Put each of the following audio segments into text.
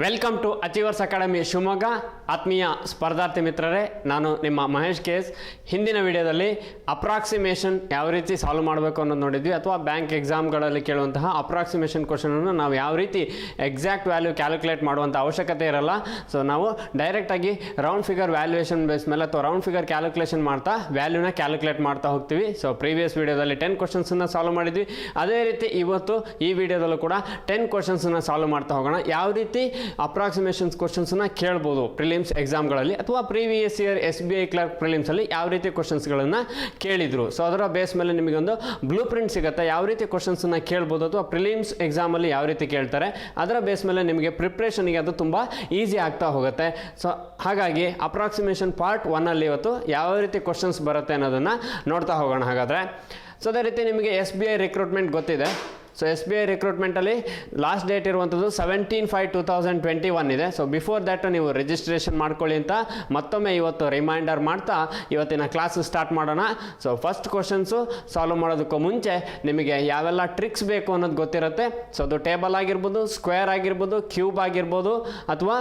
Welcome to Achievers Academy Shivamogga. ಆತ್ಮೀಯ ಸ್ಪರ್ಧಾರ್ಥಿ ಮಿತ್ರರೇ, ನಾನು ನಿಮ್ಮ ಮಹೇಶ್ ಕೇಸ್. ಹಿಂದಿನ ವಿಡಿಯೋದಲ್ಲಿ ಅಪ್ರಾಕ್ಸಿಮೇಷನ್ ಯಾವ ರೀತಿ ಸಾಲ್ವ್ ಮಾಡಬೇಕು ಅನ್ನೋದು ನೋಡಿದ್ವಿ, ಅಥವಾ ಬ್ಯಾಂಕ್ ಎಕ್ಸಾಮ್ಗಳಲ್ಲಿ ಕೇಳುವಂತಹ ಅಪ್ರಾಕ್ಸಿಮೇಷನ್ ಕ್ವಶನನ್ನು ನಾವು ಯಾವ ರೀತಿ ಎಕ್ಸಾಕ್ಟ್ ವ್ಯಾಲ್ಯೂ ಕ್ಯಾಲ್ಕುಲೇಟ್ ಮಾಡುವಂಥ ಅವಶ್ಯಕತೆ ಇರಲ್ಲ. ಸೊ ನಾವು ಡೈರೆಕ್ಟಾಗಿ ರೌಂಡ್ ಫಿಗರ್ ವ್ಯಾಲ್ಯೂಯೇಷನ್ ಬೇಸ್ ಮೇಲೆ ಅಥವಾ ರೌಂಡ್ ಫಿಗರ್ ಕ್ಯಾಲ್ಕುಲೇಷನ್ ಮಾಡ್ತಾ ವ್ಯಾಲ್ಯೂನ ಕ್ಯಾಲ್ಕುಲೇಟ್ ಮಾಡ್ತಾ ಹೋಗ್ತೀವಿ. ಸೊ ಪ್ರೀವಿಯಸ್ ವಿಡಿಯೋದಲ್ಲಿ 10 ಕ್ವಶನ್ಸನ್ನು ಸಾಲ್ವ್ ಮಾಡಿದ್ವಿ. ಅದೇ ರೀತಿ ಇವತ್ತು ಈ ವಿಡಿಯೋದಲ್ಲೂ ಕೂಡ 10 ಕ್ವಶನ್ಸನ್ನು ಸಾಲ್ವ್ ಮಾಡ್ತಾ ಹೋಗೋಣ. ಯಾವ ರೀತಿ ಅಪ್ರಾಕ್ಸಿಮೇಷನ್ಸ್ ಕ್ವಶನ್ಸ್ನ ಕೇಳ್ಬೋದು ಪ್ರಿಲಿಮ್ಸ್ ಎಕ್ಸಾಮ್ಗಳಲ್ಲಿ, ಅಥವಾ ಪ್ರೀವಿಯಸ್ ಇಯರ್ SBI ಕ್ಲರ್ಕ್ ಪ್ರಿಲಿಮ್ಸಲ್ಲಿ ಯಾವ ರೀತಿ ಕ್ವಶನ್ಸ್ಗಳನ್ನು ಕೇಳಿದ್ರು. ಸೊ ಅದರ ಬೇಸ್ ಮೇಲೆ ನಿಮಗೊಂದು ಬ್ಲೂ ಪ್ರಿಂಟ್ ಸಿಗುತ್ತೆ, ಯಾವ ರೀತಿ ಕ್ವಶನ್ಸನ್ನು ಕೇಳ್ಬೋದು ಅಥವಾ ಪ್ರಿಲಿಮ್ಸ್ ಎಕ್ಸಾಮಲ್ಲಿ ಯಾವ ರೀತಿ ಕೇಳ್ತಾರೆ. ಅದರ ಬೇಸ್ ಮೇಲೆ ನಿಮಗೆ ಪ್ರಿಪ್ರೇಷನ್ಗೆ ಅದು ತುಂಬ ಈಸಿ ಆಗ್ತಾ ಹೋಗುತ್ತೆ. ಸೊ ಹಾಗಾಗಿ ಅಪ್ರಾಕ್ಸಿಮೇಷನ್ ಪಾರ್ಟ್ 1ಅಲ್ಲಿ ಇವತ್ತು ಯಾವ ರೀತಿ ಕ್ವಶನ್ಸ್ ಬರುತ್ತೆ ಅನ್ನೋದನ್ನು ನೋಡ್ತಾ ಹೋಗೋಣ. ಹಾಗಾದರೆ ಸೊ ಅದೇ ರೀತಿ ನಿಮಗೆ SBI ರಿಕ್ರೂಟ್ಮೆಂಟ್ ಗೊತ್ತಿದೆ. ಸೊ SBI ರಿಕ್ರೂಟ್ಮೆಂಟಲ್ಲಿ ಲಾಸ್ಟ್ ಡೇಟ್ ಇರುವಂಥದ್ದು 17/5/2021 ಇದೆ. ಸೊ ಬಿಫೋರ್ ದ್ಯಾಟ್ ನೀವು ರಿಜಿಸ್ಟ್ರೇಷನ್ ಮಾಡ್ಕೊಳ್ಳಿ ಅಂತ ಮತ್ತೊಮ್ಮೆ ಇವತ್ತು ರಿಮೈಂಡರ್ ಮಾಡ್ತಾ ಇವತ್ತಿನ ಕ್ಲಾಸ್ ಸ್ಟಾರ್ಟ್ ಮಾಡೋಣ. ಸೊ ಫಸ್ಟ್ ಕ್ವಶನ್ಸು ಸಾಲ್ವ್ ಮಾಡೋದಕ್ಕೂ ಮುಂಚೆ ನಿಮಗೆ ಯಾವೆಲ್ಲ ಟ್ರಿಕ್ಸ್ ಬೇಕು ಅನ್ನೋದು ಗೊತ್ತಿರುತ್ತೆ. ಸೊ ಅದು ಟೇಬಲ್ ಆಗಿರ್ಬೋದು, ಸ್ಕ್ವೇರ್ ಆಗಿರ್ಬೋದು, ಕ್ಯೂಬ್ ಆಗಿರ್ಬೋದು, ಅಥವಾ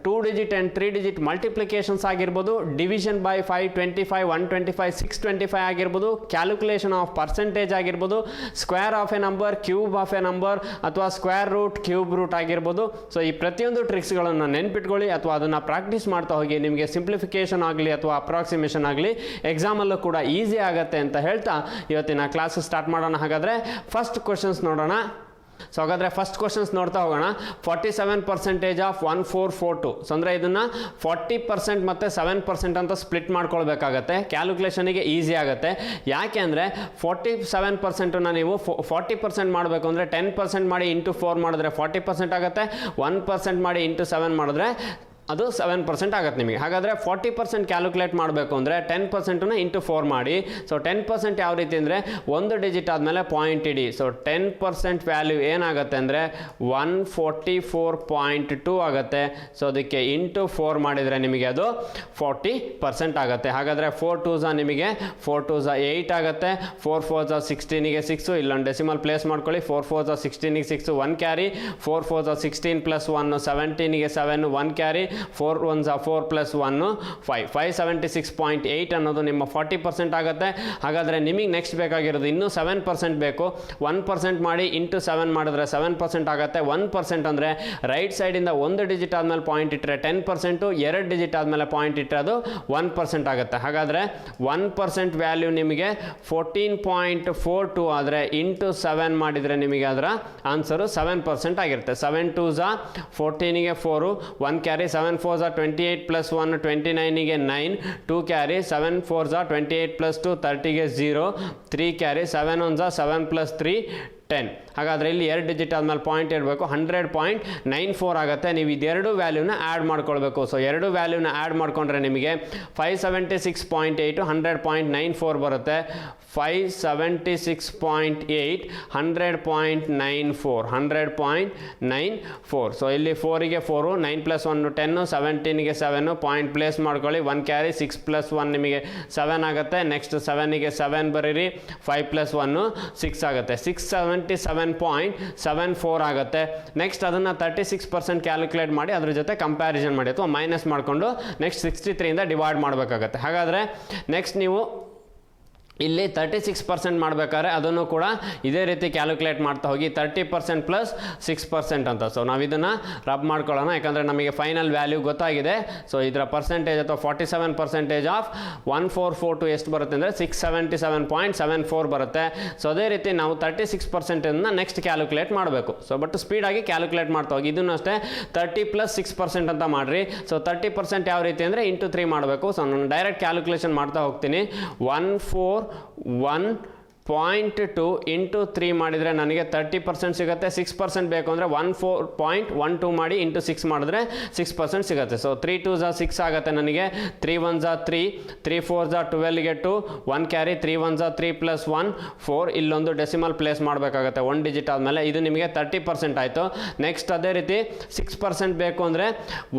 2 ಡಿಜಿಟ್ ಆ್ಯಂಡ್ 3 ಡಿಜಿಟ್ ಮಲ್ಟಿಪ್ಲಿಕೇಶನ್ಸ್ ಆಗಿರ್ಬೋದು, ಡಿವಿಷನ್ ಬೈ 5, 25, 125, 625 ಆಗಿರ್ಬೋದು, ಕ್ಯಾಲ್ಕುಲೇಷನ್ ಆಫ್ ಪರ್ಸೆಂಟೇಜ್ ಆಗಿರ್ಬೋದು, square of A number, cube of A number, ಅಥವಾ ಸ್ಕ್ವೇರ್ ರೂಟ್, ಕ್ಯೂಬ್ ರೂಟ್ ಆಗಿರ್ಬೋದು. ಸೊ ಈ ಪ್ರತಿಯೊಂದು ಟ್ರಿಕ್ಸ್ಗಳನ್ನು ನೆನ್ಪಿಟ್ಕೊಳ್ಳಿ ಅಥವಾ ಅದನ್ನು ಪ್ರಾಕ್ಟೀಸ್ ಮಾಡ್ತಾ ಹೋಗಿ. ನಿಮಗೆ ಸಿಂಪ್ಲಿಫಿಕೇಶನ್ ಆಗಲಿ ಅಥವಾ ಅಪ್ರಾಕ್ಸಿಮೇಷನ್ ಆಗಲಿ ಎಕ್ಸಾಮಲ್ಲೂ ಕೂಡ ಈಸಿ ಆಗುತ್ತೆ ಅಂತ ಹೇಳ್ತಾ ಇವತ್ತಿನ ಕ್ಲಾಸ್ ಸ್ಟಾರ್ಟ್ ಮಾಡೋಣ. ಹಾಗಾದರೆ ಫಸ್ಟ್ ಕ್ವಶನ್ಸ್ ನೋಡೋಣ. ಸೊ ಹಾಗಾದರೆ ಫಸ್ಟ್ ಕ್ವಶನ್ಸ್ ನೋಡ್ತಾ ಹೋಗೋಣ. 47% ಆಫ್ 1442. ಸೊ ಅಂದರೆ ಇದನ್ನು 40% ಮತ್ತು 7% ಅಂತ ಸ್ಪ್ಲಿಟ್ ಮಾಡ್ಕೊಳ್ಬೇಕಾಗತ್ತೆ. ಕ್ಯಾಲ್ಕುಲೇಷನಿಗೆ ಈಸಿ ಆಗುತ್ತೆ. ಯಾಕೆ ಅಂದರೆ 47%ನ ನೀವು 40% ಮಾಡಬೇಕು ಅಂದರೆ 10% ಮಾಡಿ ಇಂಟು 4 ಮಾಡಿದ್ರೆ 40% ಆಗುತ್ತೆ. 1% ಮಾಡಿ ಇಂಟು 7 ಮಾಡಿದ್ರೆ ಅದು 7% ಆಗುತ್ತೆ ನಿಮಗೆ. ಹಾಗಾದರೆ 40% ಕ್ಯಾಲ್ಕುಲೇಟ್ ಮಾಡಬೇಕು ಅಂದರೆ 10%ನ ಇಂಟು 4 ಮಾಡಿ. ಸೊ 10% ಯಾವ ರೀತಿ ಅಂದರೆ ಒಂದು ಡಿಜಿಟ್ ಆದಮೇಲೆ ಪಾಯಿಂಟ್ ಇಡಿ. ಸೊ 10% ವ್ಯಾಲ್ಯೂ ಏನಾಗುತ್ತೆ ಅಂದರೆ 144.2 ಆಗುತ್ತೆ. ಸೊ ಅದಕ್ಕೆ ಇಂಟು 4 ಮಾಡಿದರೆ ನಿಮಗೆ ಅದು 40% ಆಗುತ್ತೆ. ಹಾಗಾದರೆ 4 2s ನಿಮಗೆ 4 2s 8 ಆಗುತ್ತೆ. 4 4s 16ಗೆ 6, ಇಲ್ಲೊಂದು ಡೆಸಿಮಲ್ ಪ್ಲೇಸ್ ಮಾಡ್ಕೊಳ್ಳಿ. 4 4s 16ಗೆ 6, 1 carry. 4 4s 16 + 1 17ಗೆ 7, 1 carry. 4 1s 4 + 1 5. 576.8 ಅನ್ನೋದು ನಿಮ್ಮ 40% ಆಗುತ್ತೆ. ಹಾಗಾದರೆ ನಿಮಗೆ ನೆಕ್ಸ್ಟ್ ಬೇಕಾಗಿರೋದು ಇನ್ನೂ 7% ಬೇಕು. 1% ಮಾಡಿ ಇಂಟು 7 ಮಾಡಿದ್ರೆ 7% ಆಗುತ್ತೆ. 1% ಅಂದರೆ ರೈಟ್ ಸೈಡಿಂದ ಒಂದು ಡಿಜಿಟ್ ಆದಮೇಲೆ ಪಾಯಿಂಟ್ ಇಟ್ಟರೆ 10%, 2 ಡಿಜಿಟ್ ಆದಮೇಲೆ ಪಾಯಿಂಟ್ ಇಟ್ಟರೆ ಅದು 1% ಆಗುತ್ತೆ. ಹಾಗಾದರೆ 1% ವ್ಯಾಲ್ಯೂ ನಿಮಗೆ 14.42 ಆದರೆ ಇಂಟು 7 ಮಾಡಿದರೆ ನಿಮಗೆ ಅದರ ಆನ್ಸರು 7% ಆಗಿರುತ್ತೆ. 7 2s 14ಗೆ 4, 1 carry. 7 4s 28 + 1 29ಗೆ 9, 2 carry. 7 4s 28 + 2 30ಗೆ 0, 3 carry. 7 1s 7 + 3 10. ಹಾಗಾದರೆ ಇಲ್ಲಿ 2 ಡಿಜಿಟ್ ಆದಮೇಲೆ ಪಾಯಿಂಟ್ ಇರಬೇಕು. 100.94 ಆಗುತ್ತೆ. ನೀವು ಇದೆರಡು ವ್ಯಾಲ್ಯೂನ ಆ್ಯಡ್ ಮಾಡ್ಕೊಳ್ಬೇಕು. ಸೊ ಎರಡು ವ್ಯಾಲ್ಯೂನ ಆ್ಯಡ್ ಮಾಡಿಕೊಂಡ್ರೆ ನಿಮಗೆ 576.8 100.94 ಬರುತ್ತೆ. 576.8 100.94 100.94. ಸೊ ಇಲ್ಲಿ 4ಗೆ 4, 9 + 1 10, 17ಗೆ 7 ಪಾಯಿಂಟ್ ಪ್ಲೇಸ್ ಮಾಡ್ಕೊಳ್ಳಿ. 1 ಕ್ಯಾರಿ. 6 + 1 ನಿಮಗೆ 7 ಆಗುತ್ತೆ. ನೆಕ್ಸ್ಟ್ 7ಗೆ 7 ಬರೀರಿ. 5 + 1 6 ಆಗುತ್ತೆ. 677.74 ಆಗುತ್ತೆ. ನೆಕ್ಸ್ಟ್ ಅದನ್ನು 36% ಕ್ಯಾಲ್ಕುಲೇಟ್ ಮಾಡಿ ಅದ್ರ ಜೊತೆ ಕಂಪ್ಯಾರಿಸನ್ ಮಾಡಿ ಅಥವಾ ಮೈನಸ್ ಮಾಡಿಕೊಂಡು ನೆಕ್ಸ್ಟ್ 63ಇಂದ ಡಿವೈಡ್ ಮಾಡಬೇಕಾಗತ್ತೆ. ಹಾಗಾದರೆ ನೆಕ್ಸ್ಟ್ ನೀವು ಇಲ್ಲಿ 36% ಮಾಡಬೇಕಾದ್ರೆ ಅದನ್ನು ಕೂಡ ಇದೇ ರೀತಿ ಕ್ಯಾಲ್ಕುಲೇಟ್ ಮಾಡ್ತಾ ಹೋಗಿ. 30% + 6% ಅಂತ. ಸೊ ನಾವು ಇದನ್ನು ರಬ್ ಮಾಡ್ಕೊಳ್ಳೋಣ, ಯಾಕಂದರೆ ನಮಗೆ ಫೈನಲ್ ವ್ಯಾಲ್ಯೂ ಗೊತ್ತಾಗಿದೆ. ಸೊ ಇದರ ಪರ್ಸೆಂಟೇಜ್ ಅಥವಾ 47% ಆಫ್ 1442 ಎಷ್ಟು ಬರುತ್ತೆ ಅಂದರೆ 677.74 ಬರುತ್ತೆ. ಸೊ ಅದೇ ರೀತಿ ನಾವು 36%ನ್ನು ನೆಕ್ಸ್ಟ್ ಕ್ಯಾಲ್ಕುಲೇಟ್ ಮಾಡಬೇಕು. ಸೊ ಬಟ್ ಸ್ಪೀಡಾಗಿ ಕ್ಯಾಲ್ಕುಲೇಟ್ ಮಾಡ್ತಾ ಹೋಗಿ. ಇದನ್ನು ಅಷ್ಟೇ 30 + 6% ಅಂತ ಮಾಡಿರಿ. ಸೊ 30% ಯಾವ ರೀತಿ ಅಂದರೆ ಇಂಟು 3 ಮಾಡಬೇಕು. ಸೊ ನಾನು ಡೈರೆಕ್ಟ್ ಕ್ಯಾಲ್ಕುಲೇಷನ್ ಮಾಡ್ತಾ ಹೋಗ್ತೀನಿ. 141.2 ಇಂಟು 3 ಮಾಡಿದರೆ ನನಗೆ 30% ಸಿಗುತ್ತೆ. 6% ಬೇಕು ಅಂದರೆ 14.12 ಮಾಡಿ ಇಂಟು 6 ಮಾಡಿದ್ರೆ 6% ಸಿಗುತ್ತೆ. ಸೊ 3 2s 6 ಆಗುತ್ತೆ ನನಗೆ. 3 1s 3, 3 4s 12ಗೆ 2, 1 ಕ್ಯಾರಿ. 3 1s 3 + 1 4, ಇಲ್ಲೊಂದು ಡೆಸಿಮಲ್ ಪ್ಲೇಸ್ ಮಾಡಬೇಕಾಗುತ್ತೆ 1 ಡಿಜಿಟ್ ಆದಮೇಲೆ. ಇದು ನಿಮಗೆ 30% ಆಯಿತು. ನೆಕ್ಸ್ಟ್ ಅದೇ ರೀತಿ 6% ಬೇಕು ಅಂದರೆ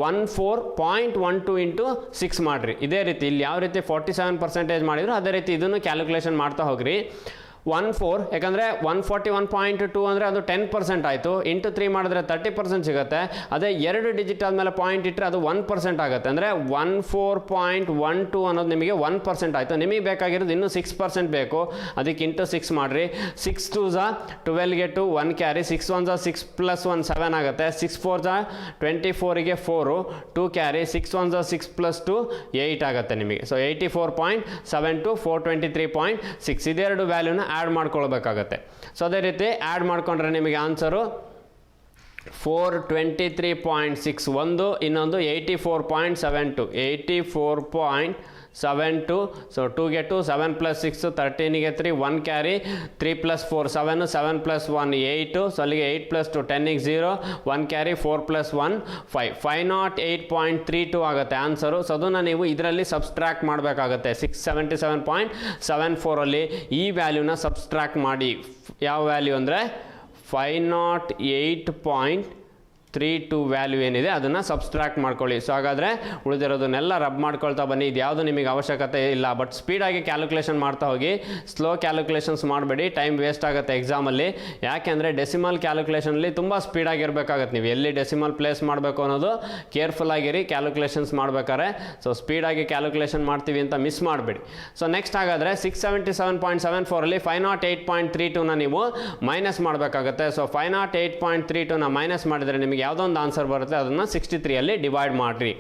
14.12 ಇಂಟು 6 ಮಾಡಿರಿ. ಇದೇ ರೀತಿ ಇಲ್ಲಿ ಯಾವ ರೀತಿ 47% ಮಾಡಿದ್ರು ಅದೇ ರೀತಿ ಇದನ್ನು ಕ್ಯಾಲ್ಕುಲೇಷನ್ ಮಾಡ್ತಾ ಹೋಗ್ರಿ. 14, ಯಾಕಂದರೆ 141.2 ಅಂದರೆ ಅದು 10% ಆಯಿತು. ಇಂಟು 3 ಮಾಡಿದ್ರೆ 30% ಸಿಗುತ್ತೆ. ಅದೇ 2 ಡಿಜಿಟ್ ಆದಮೇಲೆ ಪಾಯಿಂಟ್ ಇಟ್ಟರೆ ಅದು 1% ಆಗುತ್ತೆ. ಅಂದರೆ 14.12 ಅನ್ನೋದು ನಿಮಗೆ 1% ಆಯಿತು. ನಿಮಗೆ ಬೇಕಾಗಿರೋದು ಇನ್ನೂ 6% ಬೇಕು. ಅದಕ್ಕೆ ಇಂಟು 6 ಮಾಡಿರಿ. 6 2s 12ಗೆ 2 1 ಕ್ಯಾರಿ, 6 1s 6 + 1 7 ಆಗುತ್ತೆ. 6 4s 24ಗೆ 4 2 ಕ್ಯಾರಿ, 6 1s 6 + 2 8 ಆಗುತ್ತೆ ನಿಮಗೆ. ಸೊ 84.72 423.6 ಇದೆರಡು ವ್ಯಾಲ್ಯೂನ ಆ್ಯಡ್ ಮಾಡ್ಕೊಳ್ಬೇಕಾಗತ್ತೆ. ಸೊ ಅದೇ ರೀತಿ ಆ್ಯಡ್ ಮಾಡ್ಕೊಂಡ್ರೆ ನಿಮಗೆ ಆನ್ಸರು 423.6 ಒಂದು, ಇನ್ನೊಂದು 84.72 84.72. ಸೊ 2ಗೆ 2 7 + 6 13ಗೆ 3 1 ಕ್ಯಾರಿ, 3 + 4 7 7 + 1 8. ಸೊ ಅಲ್ಲಿಗೆ 8 + 2 10ಗೆ 0 1 ಕ್ಯಾರಿ 4 + 1 5 508.32 ಆಗುತ್ತೆ ಆನ್ಸರು. ಸೊ ಅದನ್ನು ನೀವು ಇದರಲ್ಲಿ ಸಬ್ಸ್ಟ್ರಾಕ್ಟ್ ಮಾಡಬೇಕಾಗತ್ತೆ. 677.74 ಅಲ್ಲಿ ಈ ವ್ಯಾಲ್ಯೂನ ಸಬ್ಸ್ಟ್ರಾಕ್ಟ್ ಮಾಡಿ. ಯಾವ ವ್ಯಾಲ್ಯೂ ಅಂದರೆ 508.32 ವ್ಯಾಲ್ಯೂ ಏನಿದೆ ಅದನ್ನು ಸಬ್ಸ್ಟ್ರಾಕ್ಟ್ ಮಾಡ್ಕೊಳ್ಳಿ. ಸೊ ಹಾಗಾದರೆ ಉಳಿದಿರೋದನ್ನೆಲ್ಲ ರಬ್ ಮಾಡ್ಕೊಳ್ತಾ ಬನ್ನಿ. ಇದು ಯಾವುದು ನಿಮಗೆ ಅವಶ್ಯಕತೆ ಇಲ್ಲ, ಬಟ್ ಸ್ಪೀಡಾಗಿ ಕ್ಯಾಲ್ಕುಲೇಷನ್ ಮಾಡ್ತಾ ಹೋಗಿ. ಸ್ಲೋ ಕ್ಯಾಲ್ಕುಲೇಷನ್ಸ್ ಮಾಡಬೇಡಿ, ಟೈಮ್ ವೇಸ್ಟ್ ಆಗುತ್ತೆ ಎಕ್ಸಾಮಲ್ಲಿ. ಯಾಕೆಂದರೆ ಡೆಸಿಮಲ್ ಕ್ಯಾಲ್ಕುಲೇಷನಲ್ಲಿ ತುಂಬ ಸ್ಪೀಡಾಗಿರ್ಬೇಕಾಗತ್ತೆ. ನೀವು ಎಲ್ಲಿ ಡೆಸಿಮಲ್ ಪ್ಲೇಸ್ ಮಾಡಬೇಕು ಅನ್ನೋದು ಕೇರ್ಫುಲ್ ಆಗಿರಿ ಕ್ಯಾಲ್ಕುಲೇಷನ್ಸ್ ಮಾಡ್ಬೇಕಾದ್ರೆ. ಸೊ ಸ್ಪೀಡಾಗಿ ಕ್ಯಾಲ್ಕುಲೇಷನ್ ಮಾಡ್ತೀವಿ ಅಂತ ಮಿಸ್ ಮಾಡಬೇಡಿ. ಸೊ ನೆಕ್ಸ್ಟ್ ಹಾಗಾದರೆ 677.74 ಅಲ್ಲಿ 508.32ನ ನೀವು ಮೈನಸ್ ಮಾಡಬೇಕಾಗುತ್ತೆ. ಸೊ 508.32ನ ಮೈನಸ್ ಮಾಡಿದರೆ ನಿಮಗೆ ಯಾವುದೋ ಒಂದು ಆನ್ಸರ್ ಬರುತ್ತೆ, ಅದನ್ನು 63 ಅಲ್ಲಿ ಡಿವೈಡ್ ಮಾಡಿರಿ.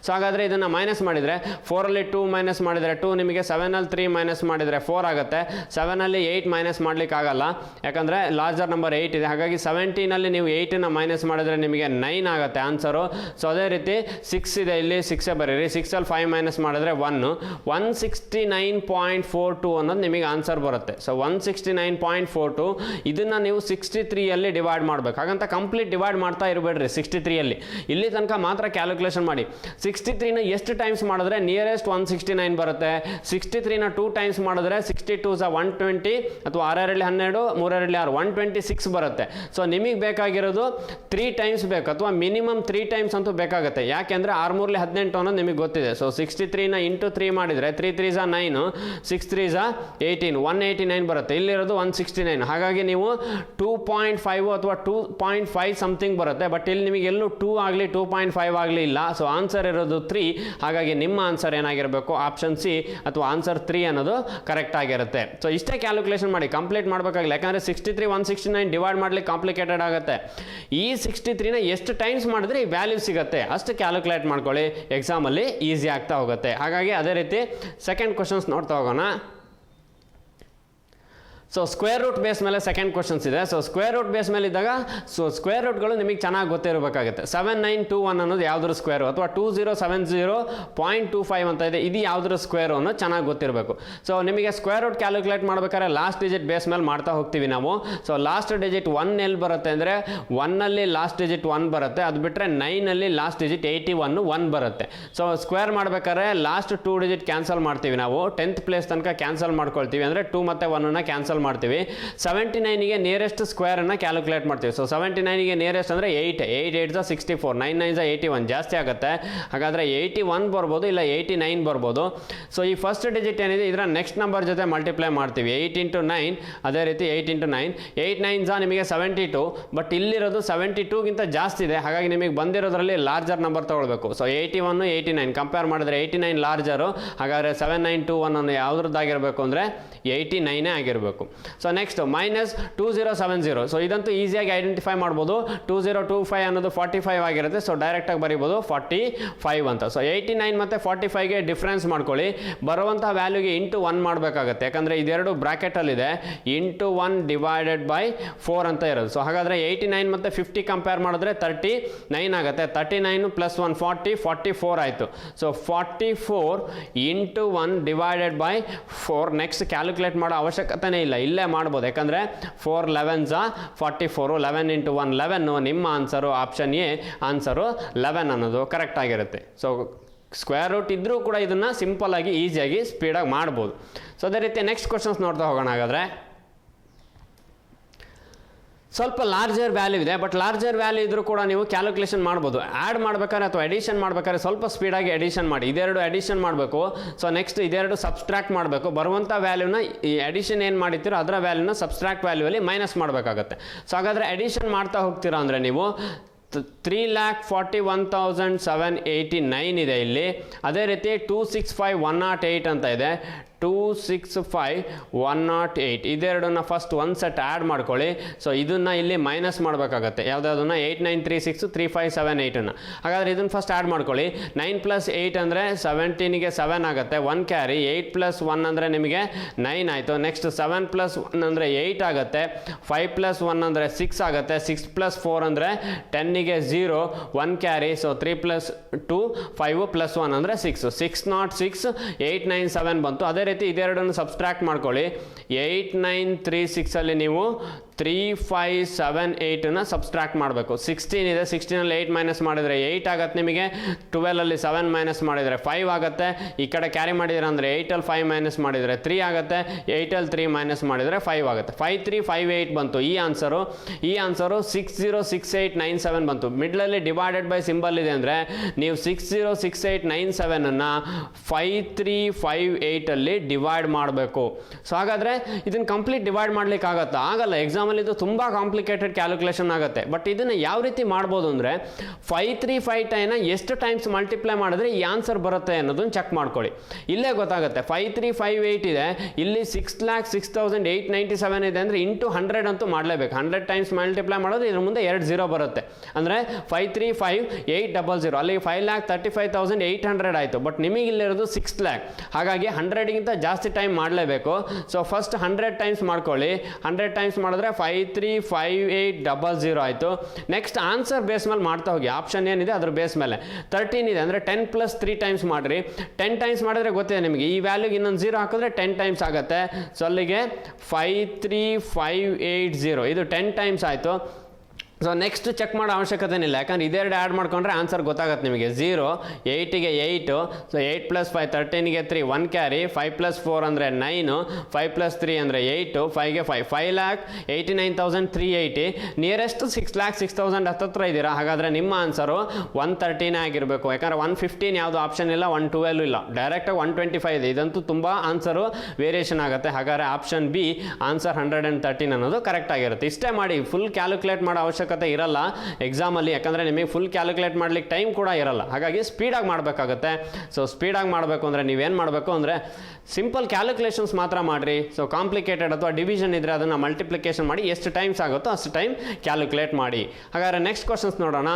ಸೊ ಹಾಗಾದರೆ ಇದನ್ನು ಮೈನಸ್ ಮಾಡಿದರೆ 4 ಅಲ್ಲಿ 2 ಮೈನಸ್ ಮಾಡಿದರೆ 2, ನಿಮಗೆ 7 ಅಲ್ಲಿ 3 ಮೈನಸ್ ಮಾಡಿದರೆ 4 ಆಗುತ್ತೆ. 7 ಅಲ್ಲಿ 8 ಮೈನಸ್ ಮಾಡಲಿಕ್ಕೆ ಆಗಲ್ಲ, ಯಾಕಂದರೆ ಲಾರ್ಜರ್ ನಂಬರ್ 8 ಇದೆ. ಹಾಗಾಗಿ 17ನಲ್ಲಿ ನೀವು 8ನ ಮೈನಸ್ ಮಾಡಿದರೆ ನಿಮಗೆ 9 ಆಗುತ್ತೆ ಆನ್ಸರು. ಸೊ ಅದೇ ರೀತಿ 6 ಇದೆ, ಇಲ್ಲಿ 6 ಬರೀರಿ. 6 ಅಲ್ಲಿ 5 ಮೈನಸ್ ಮಾಡಿದರೆ 1 169.42 ಅನ್ನೋದು ನಿಮಗೆ ಆನ್ಸರ್ ಬರುತ್ತೆ. ಸೊ 169.42 ಇದನ್ನು ನೀವು 63 ಅಲ್ಲಿ ಡಿವೈಡ್ ಮಾಡಬೇಕು. ಹಾಗಂತ ಕಂಪ್ಲೀಟ್ ಡಿವೈಡ್ ಮಾಡ್ತಾ ಇರಬೇಡ್ರಿ 63 ಅಲ್ಲಿ, ಇಲ್ಲಿ ತನಕ ಮಾತ್ರ ಕ್ಯಾಲ್ಕುಲೇಷನ್ ಮಾಡಿ. 63ನ ಎಷ್ಟು ಟೈಮ್ಸ್ ಮಾಡಿದ್ರೆ ನಿಯರೆಸ್ಟ್ 169 ಬರುತ್ತೆ. 63ನ 2 ಟೈಮ್ಸ್ ಮಾಡಿದ್ರೆ 62s 120 ಅಥವಾ 6 2 12 3 2 6 126 ಬರುತ್ತೆ. ಸೊ ನಿಮಗೆ ಬೇಕಾಗಿರೋದು 3 ಟೈಮ್ಸ್ ಬೇಕು, ಅಥವಾ ಮಿನಿಮಮ್ 3 ಟೈಮ್ಸ್ ಅಂತೂ ಬೇಕಾಗುತ್ತೆ. ಯಾಕೆಂದರೆ 6 3 18 ಅನ್ನೋದು ನಿಮಗೆ ಗೊತ್ತಿದೆ. ಸೊ 63ನ ಇಂಟು 3 ಮಾಡಿದರೆ 3 3s 9 6 3s 18 189 ಬರುತ್ತೆ. ಇಲ್ಲಿರೋದು 169. ಹಾಗಾಗಿ ನೀವು 2.5 ಅಥವಾ 2.5 ಸಮಥಿಂಗ್ ಬರುತ್ತೆ. ಬಟ್ ಇಲ್ಲಿ ನಿಮಗೆ ಎಲ್ಲೂ 2 ಆಗಲಿ 2.5 ಆಗಲಿ ಇಲ್ಲ. ಸೊ ಆನ್ಸರ್ ಇರೋದು 3. ಹಾಗಾಗಿ ನಿಮ್ಮ ಆನ್ಸರ್ ಏನಾಗಿರಬೇಕು, ಆಪ್ಷನ್ ಸಿ ಅಥವಾ ಆನ್ಸರ್ 3 ಅನ್ನೋದು ಕರೆಕ್ಟ್ ಆಗಿರುತ್ತೆ. ಸೊ ಇಷ್ಟೇ ಕ್ಯಾಲ್ಕುಲೇಷನ್ ಮಾಡಿ, ಕಂಪ್ಲೀಟ್ ಮಾಡಬೇಕಾಗಿಲ್ಲ. ಯಾಕಂದರೆ 63 169 ಡಿವೈಡ್ ಮಾಡಲಿಕ್ಕೆ ಕಾಂಪ್ಲಿಕೇಟೆಡ್ ಆಗುತ್ತೆ. ಈ 63ನ ಎಷ್ಟು ಟೈಮ್ಸ್ ಮಾಡಿದ್ರೆ ಈ ವ್ಯಾಲ್ಯೂ ಸಿಗುತ್ತೆ ಅಷ್ಟು ಕ್ಯಾಲ್ಕುಲೇಟ್ ಮಾಡ್ಕೊಳ್ಳಿ. ಎಕ್ಸಾಮಲ್ಲಿ ಈಸಿ ಆಗ್ತಾ ಹೋಗುತ್ತೆ. ಹಾಗಾಗಿ ಅದೇ ರೀತಿ ಸೆಕೆಂಡ್ ಕ್ವಶನ್ಸ್ ನೋಡ್ತಾ ಹೋಗೋಣ. ಸೊ ಸ್ಕ್ವೇರ್ ರೂಟ್ ಬೇಸ್ ಮೇಲೆ ಸೆಕೆಂಡ್ ಕ್ವಶನ್ಸ್ ಇದೆ. ಸೊ ಸ್ಕ್ವೇರ್ ರೂಟ್ ಬೇಸ್ ಮೇಲೆ ಇದ್ದಾಗ ಸ್ಕ್ವೇರ್ ರೂಟ್ಗಳು ನಿಮಗೆ ಚೆನ್ನಾಗಿ ಗೊತ್ತಿರಬೇಕಾಗುತ್ತೆ. 7921 ಅನ್ನೋದು ಯಾವುದ್ರ ಸ್ಕ್ವೇರು, ಅಥವಾ 2070.25 ಅಂತ ಇದೆ, ಇದು ಯಾವುದ್ರ ಸ್ಕ್ವೇರು ಅನ್ನೋದು ಚೆನ್ನಾಗಿ ಗೊತ್ತಿರಬೇಕು. ಸೊ ನಿಮಗೆ ಸ್ಕ್ವೇರ್ ರೂಟ್ ಕ್ಯಾಲ್ಕುಲೇಟ್ ಮಾಡಬೇಕಾದ್ರೆ ಲಾಸ್ಟ್ ಡಿಜಿಟ್ ಬೇಸ್ ಮೇಲೆ ಮಾಡ್ತಾ ಹೋಗ್ತೀವಿ ನಾವು. ಸೊ ಲಾಸ್ಟ್ ಡಿಜಿಟ್ 1 ಎಲ್ಲಿ ಬರುತ್ತೆ ಅಂದರೆ 1ನಲ್ಲಿ ಲಾಸ್ಟ್ ಡಿಜಿಟ್ 1 ಬರುತ್ತೆ. ಅದು ಬಿಟ್ಟರೆ 9ನಲ್ಲಿ ಲಾಸ್ಟ್ ಡಿಜಿಟ್ 81 1 ಬರುತ್ತೆ. ಸೊ ಸ್ಕ್ವೇರ್ ಮಾಡಬೇಕಾದ್ರೆ ಲಾಸ್ಟ್ 2 ಡಿಜಿಟ್ ಕ್ಯಾನ್ಸಲ್ ಮಾಡ್ತೀವಿ ನಾವು. 10th ಪ್ಲೇಸ್ ತನಕ ಕ್ಯಾನ್ಸಲ್ ಮಾಡ್ಕೊಳ್ತೀವಿ, ಅಂದರೆ 2 ಮತ್ತು 1ನ ಕ್ಯಾನ್ಸಲ್ ಮಾಡ್ತೀವಿ. 79ಗೆ ನಿಯರೆಸ್ಟ್ ಸ್ಕ್ವೇರ್ ಅನ್ನ ಕ್ಯಾಲ್ಕುಲೇಟ್ ಮಾಡ್ತೀವಿ. ಸೊ 79ಗೆ ನಿಯರೆಸ್ಟ್ ಅಂದ್ರೆ 8 8 8 64 9 9 81 ಜಾಸ್ತಿ ಆಗುತ್ತೆ. ಹಾಗಾದ್ರೆ 81 ಬರ್ಬೋದು, ಇಲ್ಲ 89 ಬರ್ಬೋದು. ಸೊ ಈ ಫಸ್ಟ್ ಡಿಜಿಟ್ ಏನಿದೆ ಇದರ ನೆಕ್ಸ್ಟ್ ನಂಬರ್ ಜೊತೆ ಮಲ್ಟಿಪ್ಲೈ ಮಾಡ್ತೀವಿ. 8 × 9, ಅದೇ ರೀತಿ 8 × 9 8 9s ನಿಮಗೆ 72. ಬಟ್ ಇಲ್ಲಿರೋದು 72ಗಿಂತ ಜಾಸ್ತಿ ಇದೆ. ಹಾಗಾಗಿ ನಿಮಗೆ ಬಂದಿರೋದ್ರಲ್ಲಿ ಲಾರ್ಜರ್ ನಂಬರ್ ತಗೊಳ್ಬೇಕು. ಸೊ 81 89 ಕಂಪೇರ್ ಮಾಡಿದ್ರೆ 89 ಲಾರ್ಜರು. ಹಾಗಾದ್ರೆ 7921 ಅನ್ನೋ ಯಾವುದ್ರದ್ದಾಗಿರಬೇಕು ಅಂದರೆ 89 ಆಗಿರಬೇಕು. So next minus 2070. ಸೊ ಇದಂತೂ ಈಸಿಯಾಗಿ ಐಡೆಂಟಿಫೈ ಮಾಡ್ಬೋದು. 2025 ಅನ್ನೋದು 45 ಆಗಿರುತ್ತೆ. ಸೊ ಡೈರೆಕ್ಟಾಗಿ ಬರೀಬೋದು 45 ಅಂತ. ಸೊ 89 ಮತ್ತು 45ಗೆ ಡಿಫ್ರೆನ್ಸ್ ಮಾಡ್ಕೊಳ್ಳಿ. ಬರುವಂಥ ವ್ಯಾಲ್ಯೂಗೆ ಇಂಟು 1 ಮಾಡಬೇಕಾಗುತ್ತೆ. ಯಾಕಂದರೆ ಇದೆರಡು ಬ್ರಾಕೆಟಲ್ಲಿದೆ. ಇಂಟು 1 ಡಿವೈಡೆಡ್ ಬೈ 4 ಅಂತ ಇರೋದು. ಸೊ ಹಾಗಾದರೆ 89 ಮತ್ತು 50 ಕಂಪೇರ್ ಮಾಡಿದ್ರೆ 39 ಆಗುತ್ತೆ. 39 + 1 40 44 ಆಯಿತು. So 44 into 1 divided by 4. Next calculate ಮಾಡೋ ಅವಶ್ಯಕತೆನೇ ಇಲ್ಲ, ಇಲ್ಲೇ ಮಾಡ್ಬೋದು. ಯಾಕಂದರೆ 4 11s 44 11 × 1 11. ನಿಮ್ಮ ಆನ್ಸರು ಆಪ್ಷನ್ ಎ ಆನ್ಸರು 11 ಅನ್ನೋದು ಕರೆಕ್ಟ್ ಆಗಿರುತ್ತೆ. ಸೊ ಸ್ಕ್ವೇರ್ ರೂಟ್ ಇದ್ದರೂ ಕೂಡ ಇದನ್ನು ಸಿಂಪಲ್ ಆಗಿ ಈಸಿಯಾಗಿ ಸ್ಪೀಡಾಗಿ ಮಾಡ್ಬೋದು. ಸೊ ಅದೇ ರೀತಿ ನೆಕ್ಸ್ಟ್ ಕ್ವಶನ್ಸ್ ನೋಡ್ತಾ ಹೋಗೋಣ. ಹಾಗಾದರೆ ಸ್ವಲ್ಪ ಲಾರ್ಜರ್ ವ್ಯಾಲ್ಯೂ ಇದೆ, ಬಟ್ ಲಾರ್ಜರ್ ವ್ಯಾಲ್ಯೂ ಇದ್ರೂ ಕೂಡ ನೀವು ಕ್ಯಾಲ್ಕುಲೇಷನ್ ಮಾಡ್ಬೋದು. ಆ್ಯಡ್ ಮಾಡ್ಬೇಕಾದ್ರೆ ಅಥವಾ ಎಡಿಷನ್ ಮಾಡ್ಬೇಕಾದ್ರೆ ಸ್ವಲ್ಪ ಸ್ಪೀಡಾಗಿ ಎಡಿಷನ್ ಮಾಡಿ. ಇದೆರಡು ಎಡಿಷನ್ ಮಾಡಬೇಕು. ಸೊ ನೆಕ್ಸ್ಟ್ ಇದೆರಡು ಸಬ್ಸ್ಟ್ರಾಕ್ಟ್ ಮಾಡಬೇಕು. ಬರುವಂಥ ವ್ಯಾಲ್ಯೂನ ಈ ಎಡಿಷನ್ ಏನು ಮಾಡಿರ್ತೀರೋ ಅದರ ವ್ಯಾಲ್ಯೂನ ಸಬ್ಸ್ಟ್ರಾಕ್ಟ್ ವ್ಯಾಲ್ಯೂವಲ್ಲಿ ಮೈನಸ್ ಮಾಡಬೇಕಾಗತ್ತೆ. ಸೊ ಹಾಗಾದರೆ ಎಡಿಷನ್ ಮಾಡ್ತಾ ಹೋಗ್ತೀರಾ ಅಂದರೆ ನೀವು 3,41,789 ಇದೆ ಇಲ್ಲಿ. ಅದೇ ರೀತಿ 265,108 ಅಂತ ಇದೆ. 265,108 ಇದೆರಡನ್ನ ಫಸ್ಟ್ ಒಂದು ಸೆಟ್ ಆ್ಯಡ್ ಮಾಡ್ಕೊಳ್ಳಿ. ಸೊ ಇದನ್ನು ಇಲ್ಲಿ ಮೈನಸ್ ಮಾಡಬೇಕಾಗತ್ತೆ. ಯಾವುದಾದನ್ನ 8936 3578 ಹಾಗಾದರೆ ಇದನ್ನು ಫಸ್ಟ್ ಆ್ಯಡ್ ಮಾಡ್ಕೊಳ್ಳಿ. 9 + 8 ಅಂದರೆ 17ಗೆ 7 ಆಗುತ್ತೆ. 1 ಕ್ಯಾರಿ. 8 + 1 ಅಂದರೆ ನಿಮಗೆ 9 ಆಯಿತು. ನೆಕ್ಸ್ಟ್ 7 + 1 ಅಂದರೆ 8 ಆಗುತ್ತೆ. 5 + 1 ಅಂದರೆ 6 ಆಗುತ್ತೆ. 6 + 4 ಅಂದರೆ 10ಗೆ 0 1 ಕ್ಯಾರಿ. ಸೊ 3 + 2 5 + 1 ಅಂದರೆ 6 606 897 ಬಂತು. ಅದೇ ರೀತಿ ಇದೆರಡನ್ನು ಸಬ್ಸ್ಟ್ರಾಕ್ಟ್ ಮಾಡ್ಕೊಳ್ಳಿ. 8936 ಅಲ್ಲಿ ನೀವು 3578 ಸಬ್ಸ್ಟ್ರಾಕ್ಟ್ ಮಾಡಬೇಕು. 16 ಇದೆ. 16ಅಲ್ಲಿ 8 ಮೈನಸ್ ಮಾಡಿದರೆ 8 ಆಗುತ್ತೆ ನಿಮಗೆ. 12ಅಲ್ಲಿ 7 ಮೈನಸ್ ಮಾಡಿದರೆ 5 ಆಗುತ್ತೆ. ಈ ಕಡೆ ಕ್ಯಾರಿ ಮಾಡಿದ್ರೆ ಅಂದರೆ 8ಅಲ್ಲಿ 5 ಮೈನಸ್ ಮಾಡಿದರೆ 3 ಆಗುತ್ತೆ. 8ಅಲ್ಲಿ 3 ಮೈನಸ್ ಮಾಡಿದರೆ 5 ಆಗುತ್ತೆ. 5358 ಬಂತು ಈ ಆನ್ಸರು. ಈ ಆನ್ಸರು 606897 ಬಂತು. ಮಿಡ್ಲಲ್ಲಿ ಡಿವೈಡೆಡ್ ಬೈ ಸಿಂಬಲ್ ಇದೆ ಅಂದರೆ ನೀವು 606897 5358ಅಲ್ಲಿ ಡಿವೈಡ್ ಮಾಡಬೇಕು. ಸೊ ಹಾಗಾದರೆ ಇದನ್ನು ಕಂಪ್ಲೀಟ್ ಡಿವೈಡ್ ಮಾಡ್ಲಿಕ್ಕೆ ಆಗುತ್ತಾ? ಆಗಲ್ಲ. ಎಕ್ಸಾಮಲ್ಲಿ ಇದು ತುಂಬ ಕಾಂಪ್ಲಿಕೇಟೆಡ್ ಕ್ಯಾಲ್ಕುಲೇಷನ್ ಆಗುತ್ತೆ. ಬಟ್ ಇದನ್ನು ಯಾವ ರೀತಿ ಮಾಡ್ಬೋದು ಅಂದರೆ 5358ನ ಎಷ್ಟು ಟೈಮ್ಸ್ ಮಲ್ಟಿಪ್ಲೈ ಮಾಡಿದ್ರೆ ಈ ಆನ್ಸರ್ ಬರುತ್ತೆ ಅನ್ನೋದನ್ನು ಚೆಕ್ ಮಾಡ್ಕೊಳ್ಳಿ. ಇಲ್ಲೇ ಗೊತ್ತಾಗುತ್ತೆ. 5358 ಇದೆ, ಇಲ್ಲಿ 6,06,897 ಇದೆ ಅಂದರೆ ಇಂಟು 100 ಅಂತೂ ಮಾಡಲೇಬೇಕು. 100 ಟೈಮ್ಸ್ ಮಲ್ಟಿಪ್ಲೈ ಮಾಡೋದು ಇದ್ರ ಮುಂದೆ 2 0 ಬರುತ್ತೆ. ಅಂದರೆ 535800 ಅಲ್ಲಿ 5,35,800 ಆಯಿತು. ಬಟ್ ನಿಮಗೆ ಇಲ್ಲಿರೋದು 6 lakh. ಹಾಗಾಗಿ 100ಗಿಂತ ಜಾಸ್ತಿ ಟೈಮ್ ಮಾಡಲೇಬೇಕು. ಸೊ ಫಸ್ಟ್ 100 ಟೈಮ್ಸ್ ಮಾಡ್ಕೊಳ್ಳಿ. 100 ಟೈಮ್ಸ್ ಮಾಡಿದ್ರೆ 535800 ಆಯಿತು. ನೆಕ್ಸ್ಟ್ ಆನ್ಸರ್ ಬೇಸ್ ಮೇಲೆ ಮಾಡ್ತಾ ಹೋಗಿ. ಆಪ್ಷನ್ ಏನಿದೆ ಅದ್ರ ಬೇಸ್ ಮೇಲೆ 13 ಇದೆ ಅಂದರೆ 10 + 3 ಟೈಮ್ಸ್ ಮಾಡಿರಿ. 10 ಟೈಮ್ಸ್ ಮಾಡಿದ್ರೆ ಗೊತ್ತಿದೆ ನಿಮಗೆ. ಈ ವ್ಯಾಲ್ಯೂಗೆ ಇನ್ನೊಂದು 0 ಹಾಕಿದ್ರೆ 10 ಟೈಮ್ಸ್ ಆಗುತ್ತೆ. ಸೊ ಅಲ್ಲಿಗೆ 53580 ಇದು 10 ಟೈಮ್ಸ್ ಆಯಿತು. ಸೊ ನೆಕ್ಸ್ಟ್ ಚೆಕ್ ಮಾಡೋ ಅವಶ್ಯಕತೆ ಇಲ್ಲ, ಯಾಕಂದ್ರೆ ಇದೆರಡು ಆ್ಯಡ್ ಮಾಡ್ಕೊಂಡ್ರೆ ಆನ್ಸರ್ ಗೊತ್ತಾಗುತ್ತೆ ನಿಮಗೆ. 0 8ಗೆ 8. So 8 + 5 13ಗೆ 3 1 carry. 5 + 4 ಅಂದರೆ 9. 5 + 3 ಅಂದರೆ 8. 5ಗೆ 5 5,89,380. ನಿಯರೆಸ್ಟ್ 6,06,000 ಹತ್ತತ್ರ ಇದ್ದೀರಾ. ಹಾಗಾದರೆ ನಿಮ್ಮ ಆನ್ಸರು 113 ಆಗಿರಬೇಕು. ಯಾಕಂದರೆ 115 ಯಾವುದು ಆಪ್ಷನ್ ಇಲ್ಲ, 112 ಇಲ್ಲ, ಡೈರೆಕ್ಟಾಗಿ 125 ಇದೆ. ಇದಂತೂ ತುಂಬ ಆನ್ಸರು ವೇರಿಯೇಷನ್ ಆಗುತ್ತೆ. ಹಾಗಾದರೆ ಆಪ್ಷನ್ ಬಿ ಆನ್ಸರ್ 113 ಅನ್ನೋದು ಕರೆಕ್ಟ್ ಆಗಿರುತ್ತೆ. ಇಷ್ಟೇ ಮಾಡಿ, ಫುಲ್ ಕ್ಯಾಲ್ಕುಲೇಟ್ ಮಾಡೋ ಅವಶ್ಯಕತೆ ಇರಲ್ಲ ಎಕ್ಸಾಮಲ್ಲಿ. ಯಾಕಂದರೆ ನಿಮಗೆ ಫುಲ್ ಕ್ಯಾಲ್ಕುಲೇಟ್ ಮಾಡ್ಲಿಕ್ಕೆ ಟೈಮ್ ಕೂಡ ಇರಲ್ಲ. ಹಾಗಾಗಿ ಸ್ಪೀಡಾಗಿ ಮಾಡಬೇಕಾಗುತ್ತೆ. ಸೊ ಸ್ಪೀಡಾಗಿ ಮಾಡಬೇಕು ಅಂದರೆ ನೀವೇನು ಮಾಡಬೇಕು ಅಂದರೆ ಸಿಂಪಲ್ ಕ್ಯಾಲ್ಕುಲೇಷನ್ಸ್ ಮಾತ್ರ ಮಾಡಿರಿ. ಸೊ ಕಾಂಪ್ಲಿಕೇಟೆಡ್ ಅಥವಾ ಡಿವಿಷನ್ ಇದ್ದರೆ ಅದನ್ನು ಮಲ್ಟಿಪ್ಲಿಕೇಶನ್ ಮಾಡಿ ಎಷ್ಟು ಟೈಮ್ಸ್ ಆಗುತ್ತೋ ಅಷ್ಟು ಟೈಮ್ ಕ್ಯಾಲ್ಕುಲೇಟ್ ಮಾಡಿ. ಹಾಗಾದರೆ ನೆಕ್ಸ್ಟ್ ಕ್ವಶನ್ಸ್ ನೋಡೋಣ.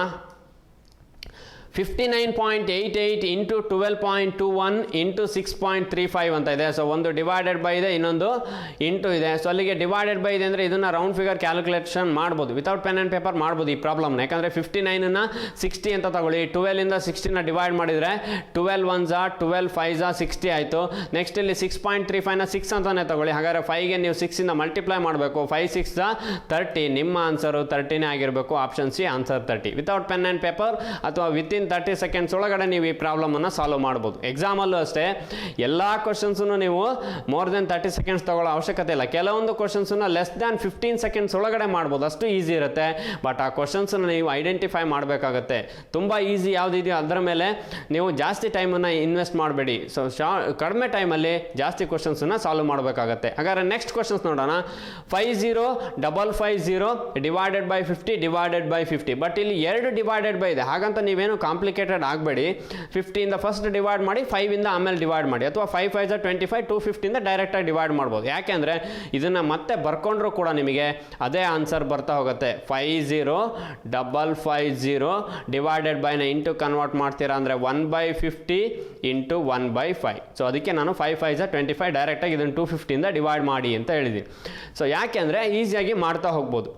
59.88 ಇಂಟು 12.21 ಇಂಟು 6.35 ಅಂತ ಇದೆ. ಸೊ ಒಂದು ಡಿವೈಡೆಡ್ ಬೈ ಇದೆ, ಇನ್ನೊಂದು ಇಂಟು ಇದೆ. ಸೊ ಅಲ್ಲಿಗೆ ಡಿವೈಡೆಡ್ ಬೈ ಇದೆ ಅಂದರೆ ಇದನ್ನು ರೌಂಡ್ ಫಿಗರ್ ಕ್ಯಾಲ್ಕುಲೇಷನ್ ಮಾಡ್ಬೋದು. ವಿತೌಟ್ ಪೆನ್ ಆ್ಯಂಡ್ ಪೇಪರ್ ಮಾಡ್ಬೋದು ಈ ಪ್ರಾಬ್ಲಮ್ನ. ಯಾಕಂದರೆ 59ನ 60 ಅಂತ ತಗೊಳ್ಳಿ. 12ಇಂದ 16ನ ಡಿವೈಡ್ ಮಾಡಿದರೆ 12 1s 12 5s 60 ಆಯಿತು. ನೆಕ್ಸ್ಟ್ ಇಲ್ಲಿ 6.35ನ 6 ಅಂತಲೇ ತಗೊಳ್ಳಿ. ಹಾಗಾದರೆ 5ಗೆ ನೀವು 6ಇಂದ ಮಲ್ಟಿಪ್ಲೈ ಮಾಡಬೇಕು. 5 6 30. ನಿಮ್ಮ ಆನ್ಸರು 30ನೇ ಆಗಿರಬೇಕು. Option C answer 30. Without pen and paper ಅಥವಾ ವಿತಿನ್ 30 ಸೆಕೆಂಡ್ಸ್ ಒಳಗಡೆ ನೀವು ಈ ಪ್ರಾಬ್ಲಮನ್ನು ಸಾಲ್ವ್ ಮಾಡ್ಬೋದು. ಎಕ್ಸಾಮಲ್ಲೂ ಅಷ್ಟೇ ಎಲ್ಲ ಕ್ವಶನ್ಸನ್ನು ನೀವು ಮೋರ್ ದೆನ್ 30 ಸೆಕೆಂಡ್ಸ್ ತಗೊಳ್ಳೋ ಅವಶ್ಯಕತೆ ಇಲ್ಲ. ಕೆಲವೊಂದು ಕ್ವಶನ್ಸನ್ನು ಲೆಸ್ ದ್ಯಾನ್ 15 ಸೆಕೆಂಡ್ಸ್ ಒಳಗಡೆ ಮಾಡ್ಬೋದು, ಅಷ್ಟು ಈಸಿ ಇರುತ್ತೆ. ಬಟ್ ಆ ಕ್ವಶನ್ಸನ್ನು ನೀವು ಐಡೆಂಟಿಫೈ ಮಾಡಬೇಕಾಗತ್ತೆ. ತುಂಬ ಈಸಿ ಯಾವುದಿದೆಯೋ ಅದರ ಮೇಲೆ ನೀವು ಜಾಸ್ತಿ ಟೈಮನ್ನು ಇನ್ವೆಸ್ಟ್ ಮಾಡಬೇಡಿ. ಸೊ ಕಡಿಮೆ ಟೈಮಲ್ಲಿ ಜಾಸ್ತಿ ಕ್ವಶನ್ಸನ್ನು ಸಾಲ್ವ್ ಮಾಡಬೇಕಾಗತ್ತೆ. ಹಾಗಾದರೆ ನೆಕ್ಸ್ಟ್ ಕ್ವಶನ್ಸ್ ನೋಡೋಣ. 50,550 divided by 50 divided by 50. But ಇಲ್ಲಿ 2 ಡಿವೈಡೆಡ್ ಬೈ ಇದೆ. ಹಾಗಂತ ನೀವೇನು ಕಾಂಪ್ಲಿಕೇಟೆಡ್ ಆಗಬೇಡಿ. 50ಇಂದ ಫಸ್ಟ್ ಡಿವೈಡ್ ಮಾಡಿ, 5ಇಂದ ಆಮೇಲೆ ಡಿವೈಡ್ ಮಾಡಿ. ಅಥವಾ 5 5s 25, 250ಇಂದ ಡೈರೆಕ್ಟಾಗಿ ಡಿವೈಡ್ ಮಾಡ್ಬೋದು. ಯಾಕೆಂದರೆ ಇದನ್ನು ಮತ್ತೆ ಬರ್ಕೊಂಡ್ರೂ ಕೂಡ ನಿಮಗೆ ಅದೇ ಆನ್ಸರ್ ಬರ್ತಾ ಹೋಗುತ್ತೆ. 50,550 ಡಿವೈಡೆಡ್ ಬೈನ ಇಂಟು ಕನ್ವರ್ಟ್ ಮಾಡ್ತೀರಾ ಅಂದರೆ 1/50 ಇಂಟು 1/5. ಸೊ ಅದಕ್ಕೆ ನಾನು 5 5s 25 ಡೈರೆಕ್ಟಾಗಿ ಇದನ್ನು 250ಇಂದ ಡಿವೈಡ್ ಮಾಡಿ ಅಂತ ಹೇಳಿದ್ದೀನಿ. ಸೊ ಯಾಕೆಂದರೆ ಈಸಿಯಾಗಿ ಮಾಡ್ತಾ ಹೋಗ್ಬೋದು.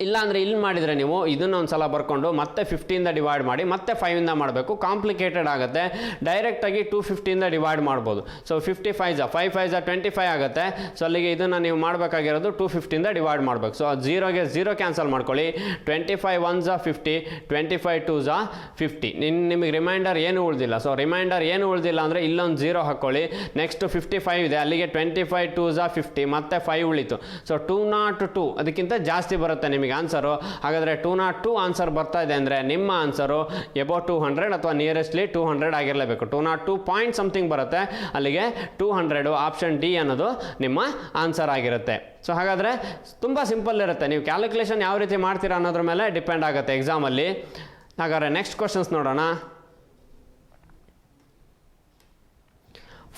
ಇಲ್ಲ ಅಂದರೆ ಇಲ್ಲಿ ಮಾಡಿದರೆ ನೀವು ಇದನ್ನು ಒಂದು ಸಲ ಬರ್ಕೊಂಡು ಮತ್ತೆ 50ಇಂದ ಡಿವೈಡ್ ಮಾಡಿ ಮತ್ತೆ 5ಇಂದ ಮಾಡಬೇಕು, ಕಾಂಪ್ಲಿಕೇಟೆಡ್ ಆಗುತ್ತೆ. ಡೈರೆಕ್ಟಾಗಿ 250ಇಂದ ಡಿವೈಡ್ ಮಾಡ್ಬೋದು. ಸೊ 55 5 5 25 ಆಗುತ್ತೆ. ಸೊ ಅಲ್ಲಿಗೆ ಇದನ್ನು ನೀವು ಮಾಡಬೇಕಾಗಿರೋದು 250ಇಂದ ಡಿವೈಡ್ ಮಾಡಬೇಕು. ಸೊ 0 ಕ್ಯಾನ್ಸಲ್ ಮಾಡ್ಕೊಳ್ಳಿ. 25 1 50, 25 2 50. ನಿಮಗೆ ರಿಮೈಂಡರ್ ಏನು ಉಳಿದಿಲ್ಲ. ಸೊ ರಿಮೈಂಡರ್ ಏನು ಉಳಿದಿಲ್ಲ ಅಂದರೆ ಇಲ್ಲೊಂದು 0 ಹಾಕ್ಕೊಳ್ಳಿ. ನೆಕ್ಸ್ಟ್ 55 ಇದೆ, ಅಲ್ಲಿಗೆ 25 2 50 ಮತ್ತೆ 5 ಉಳಿತು. ಸೊ 202 ಅದಕ್ಕಿಂತ ಜಾಸ್ತಿ ಬರುತ್ತೆ ನಿಮಗೆ ಆನ್ಸರು. ಹಾಗಾದರೆ 202 ಆನ್ಸರ್ ಬರ್ತಾ ಇದೆ ಅಂದರೆ ನಿಮ್ಮ ಆನ್ಸರು ಎಬೌಟ್ 200 ಅಥವಾ ನಿಯರೆಸ್ಟ್ಲಿ 200 ಆಗಿರಲೇಬೇಕು. 202 ಪಾಯಿಂಟ್ ಸಮಥಿಂಗ್ ಬರುತ್ತೆ, ಅಲ್ಲಿಗೆ 200 ಆಪ್ಷನ್ ಡಿ ಅನ್ನೋದು ನಿಮ್ಮ ಆನ್ಸರ್ ಆಗಿರುತ್ತೆ. ಸೊ ಹಾಗಾದರೆ ತುಂಬ ಸಿಂಪಲ್ ಇರುತ್ತೆ. ನೀವು ಕ್ಯಾಲ್ಕುಲೇಷನ್ ಯಾವ ರೀತಿ ಮಾಡ್ತೀರಾ ಅನ್ನೋದ್ರ ಮೇಲೆ ಡಿಪೆಂಡ್ ಆಗುತ್ತೆ ಎಕ್ಸಾಮಲ್ಲಿ. ಹಾಗಾದರೆ ನೆಕ್ಸ್ಟ್ ಕ್ವಶನ್ಸ್ ನೋಡೋಣ.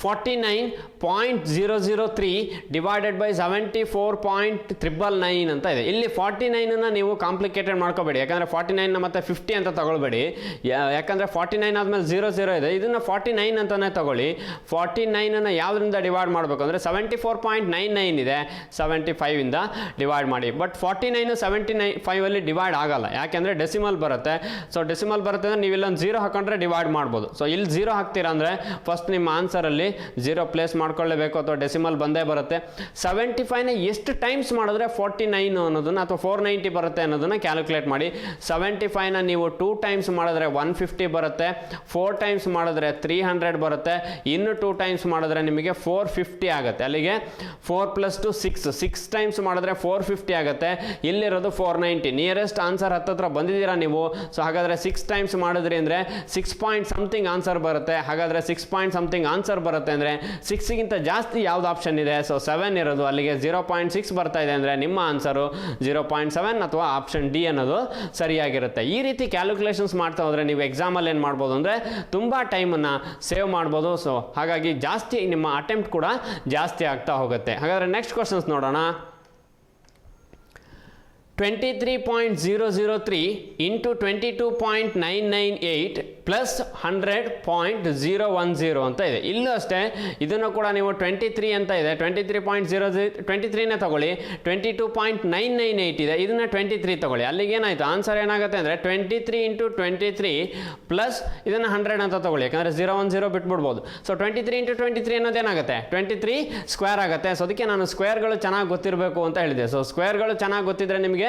49.003 ಡಿವೈಡೆಡ್ ಬೈ 74.999 ಅಂತ ಇದೆ. ಇಲ್ಲಿ 49 ನೀವು ಕಾಂಪ್ಲಿಕೇಟೆಡ್ ಮಾಡ್ಕೋಬೇಡಿ, ಯಾಕಂದರೆ 49 ಮತ್ತೆ 50 ಅಂತ ತಗೊಳ್ಬೇಡಿ. ಯಾಕಂದರೆ 49 ಆದಮೇಲೆ 00 ಇದೆ, ಇದನ್ನು 49 ಅಂತಲೇ ತಗೊಳ್ಳಿ. 49 ಯಾವುದರಿಂದ ಡಿವೈಡ್ ಮಾಡಬೇಕು ಅಂದರೆ 74.99 ಇದೆ, 75ಇಂದ ಡಿವೈಡ್ ಮಾಡಿ. ಬಟ್ 49 75ಅಲ್ಲಿ ಡಿವೈಡ್ ಆಗಲ್ಲ, ಯಾಕೆಂದರೆ ಡೆಸಿಮಲ್ ಬರುತ್ತೆ. ಸೊ ಡೆಸಿಮಲ್ ಬರುತ್ತೆ ಅಂದರೆ ನೀವು ಇಲ್ಲೊಂದು 0 ಹಾಕೊಂಡ್ರೆ ಡಿವೈಡ್ ಮಾಡ್ಬೋದು. ಸೊ ಇಲ್ಲಿ 0 ಹಾಕ್ತೀರಾ ಅಂದರೆ ಫಸ್ಟ್ ನಿಮ್ಮ ಆನ್ಸರಲ್ಲಿ 0 ಪ್ಲೇಸ್ ಮಾಡ್ಕೊಳ್ಳೇಬೇಕು, ಅಥವಾ ಡೆಸಿಮಲ್ ಬಂದೇ ಬರುತ್ತೆ. 75ನ ಎಷ್ಟು ಟೈಮ್ಸ್ ಮಾಡಿದ್ರೆ 49 ಅನ್ನೋದನ್ನು ಅಥವಾ 490 ಬರುತ್ತೆ ಅನ್ನೋದನ್ನು ಕ್ಯಾಲ್ಕುಲೇಟ್ ಮಾಡಿ. 75ನ ನೀವು 2 ಟೈಮ್ಸ್ ಮಾಡಿದ್ರೆ 150 ಬರುತ್ತೆ, 4 ಟೈಮ್ಸ್ ಮಾಡಿದ್ರೆ 300 ಬರುತ್ತೆ, ಇನ್ನು 2 ಟೈಮ್ಸ್ ಮಾಡಿದ್ರೆ ನಿಮಗೆ 450 ಆಗುತ್ತೆ. ಅಲ್ಲಿಗೆ 4 + 2 6 ಟೈಮ್ಸ್ ಮಾಡಿದ್ರೆ 450 ಆಗುತ್ತೆ. ಇಲ್ಲಿರೋದು 490. ನಿಯರೆಸ್ಟ್ ಆನ್ಸರ್ ಹತ್ತತ್ರ ಬಂದಿದ್ದೀರಾ ನೀವು. ಸೊ ಹಾಗಾದರೆ 6 ಟೈಮ್ಸ್ ಮಾಡಿದ್ರಿ ಅಂದರೆ 6 ಪಾಯಿಂಟ್ ಸಮಥಿಂಗ್ ಆನ್ಸರ್ ಬರುತ್ತೆ. ಹಾಗಾದರೆ 6 ಪಾಯಿಂಟ್ ಸಮಥಿಂಗ್ ಆನ್ಸರ್ ಬರುತ್ತೆ ಅಂದರೆ 6ಗಿಂತ ಜಾಸ್ತಿ ಯಾವ್ದು ಆಪ್ಷನ್ ಇದೆ? ಸೊ 7 ಇರೋದು, ಅಲ್ಲಿಗೆ 0.6 ಬರ್ತಾ ಇದೆ ಅಂದರೆ ನಿಮ್ಮ ಆನ್ಸರು 0.7 ಅಥವಾ ಆಪ್ಷನ್ ಡಿ ಅನ್ನೋದು ಸರಿಯಾಗಿರುತ್ತೆ. ಈ ರೀತಿ ಕ್ಯಾಲ್ಕುಲೇಷನ್ಸ್ ಮಾಡ್ತಾ ಹೋದರೆ ನೀವು ಎಕ್ಸಾಮಲ್ಲಿ ಏನು ಮಾಡ್ಬೋದು ಅಂದರೆ ತುಂಬ ಟೈಮನ್ನು ಸೇವ್ ಮಾಡ್ಬೋದು. ಸೊ ಹಾಗಾಗಿ ಜಾಸ್ತಿ ನಿಮ್ಮ ಅಟೆಂಪ್ಟ್ ಕೂಡ ಜಾಸ್ತಿ ಆಗ್ತಾ ಹೋಗುತ್ತೆ. ಹಾಗಾದರೆ ನೆಕ್ಸ್ಟ್ ಕ್ವಶನ್ಸ್ ನೋಡೋಣ. 23.003 into 22.998 ಪ್ಲಸ್ 100.010 ಅಂತ ಇದೆ. ಇಲ್ಲೂ ಅಷ್ಟೇ, ಇದನ್ನು ಕೂಡ ನೀವು 23 ಅಂತ ಇದೆ, 23.023ನೇ ತಗೊಳ್ಳಿ. 22.998 ಇದೆ, ಇದನ್ನು 23 ತಗೊಳ್ಳಿ. ಅಲ್ಲಿಗೆ ಏನಾಯಿತು ಆನ್ಸರ್ ಏನಾಗುತ್ತೆ ಅಂದರೆ 23 × 23 ಪ್ಲಸ್ ಇದನ್ನು 100 ಅಂತ ತಗೊಳ್ಳಿ, ಯಾಕಂದರೆ 010 ಬಿಟ್ಬಿಡ್ಬೋದು. ಸೊ 23 × 23 ಅನ್ನೋದೇನಾಗುತ್ತೆ 23 ಸ್ಕ್ವೇರ್ ಆಗುತ್ತೆ. ಸೊ ಅದಕ್ಕೆ ನಾನು ಸ್ಕ್ವೇರ್ಗಳು ಚೆನ್ನಾಗಿ ಗೊತ್ತಿರಬೇಕು ಅಂತ ಹೇಳಿದೆ. ಸೊ ಸ್ಕ್ವೇರ್ಗಳು ಚೆನ್ನಾಗಿ ಗೊತ್ತಿದ್ರೆ ನಿಮಗೆ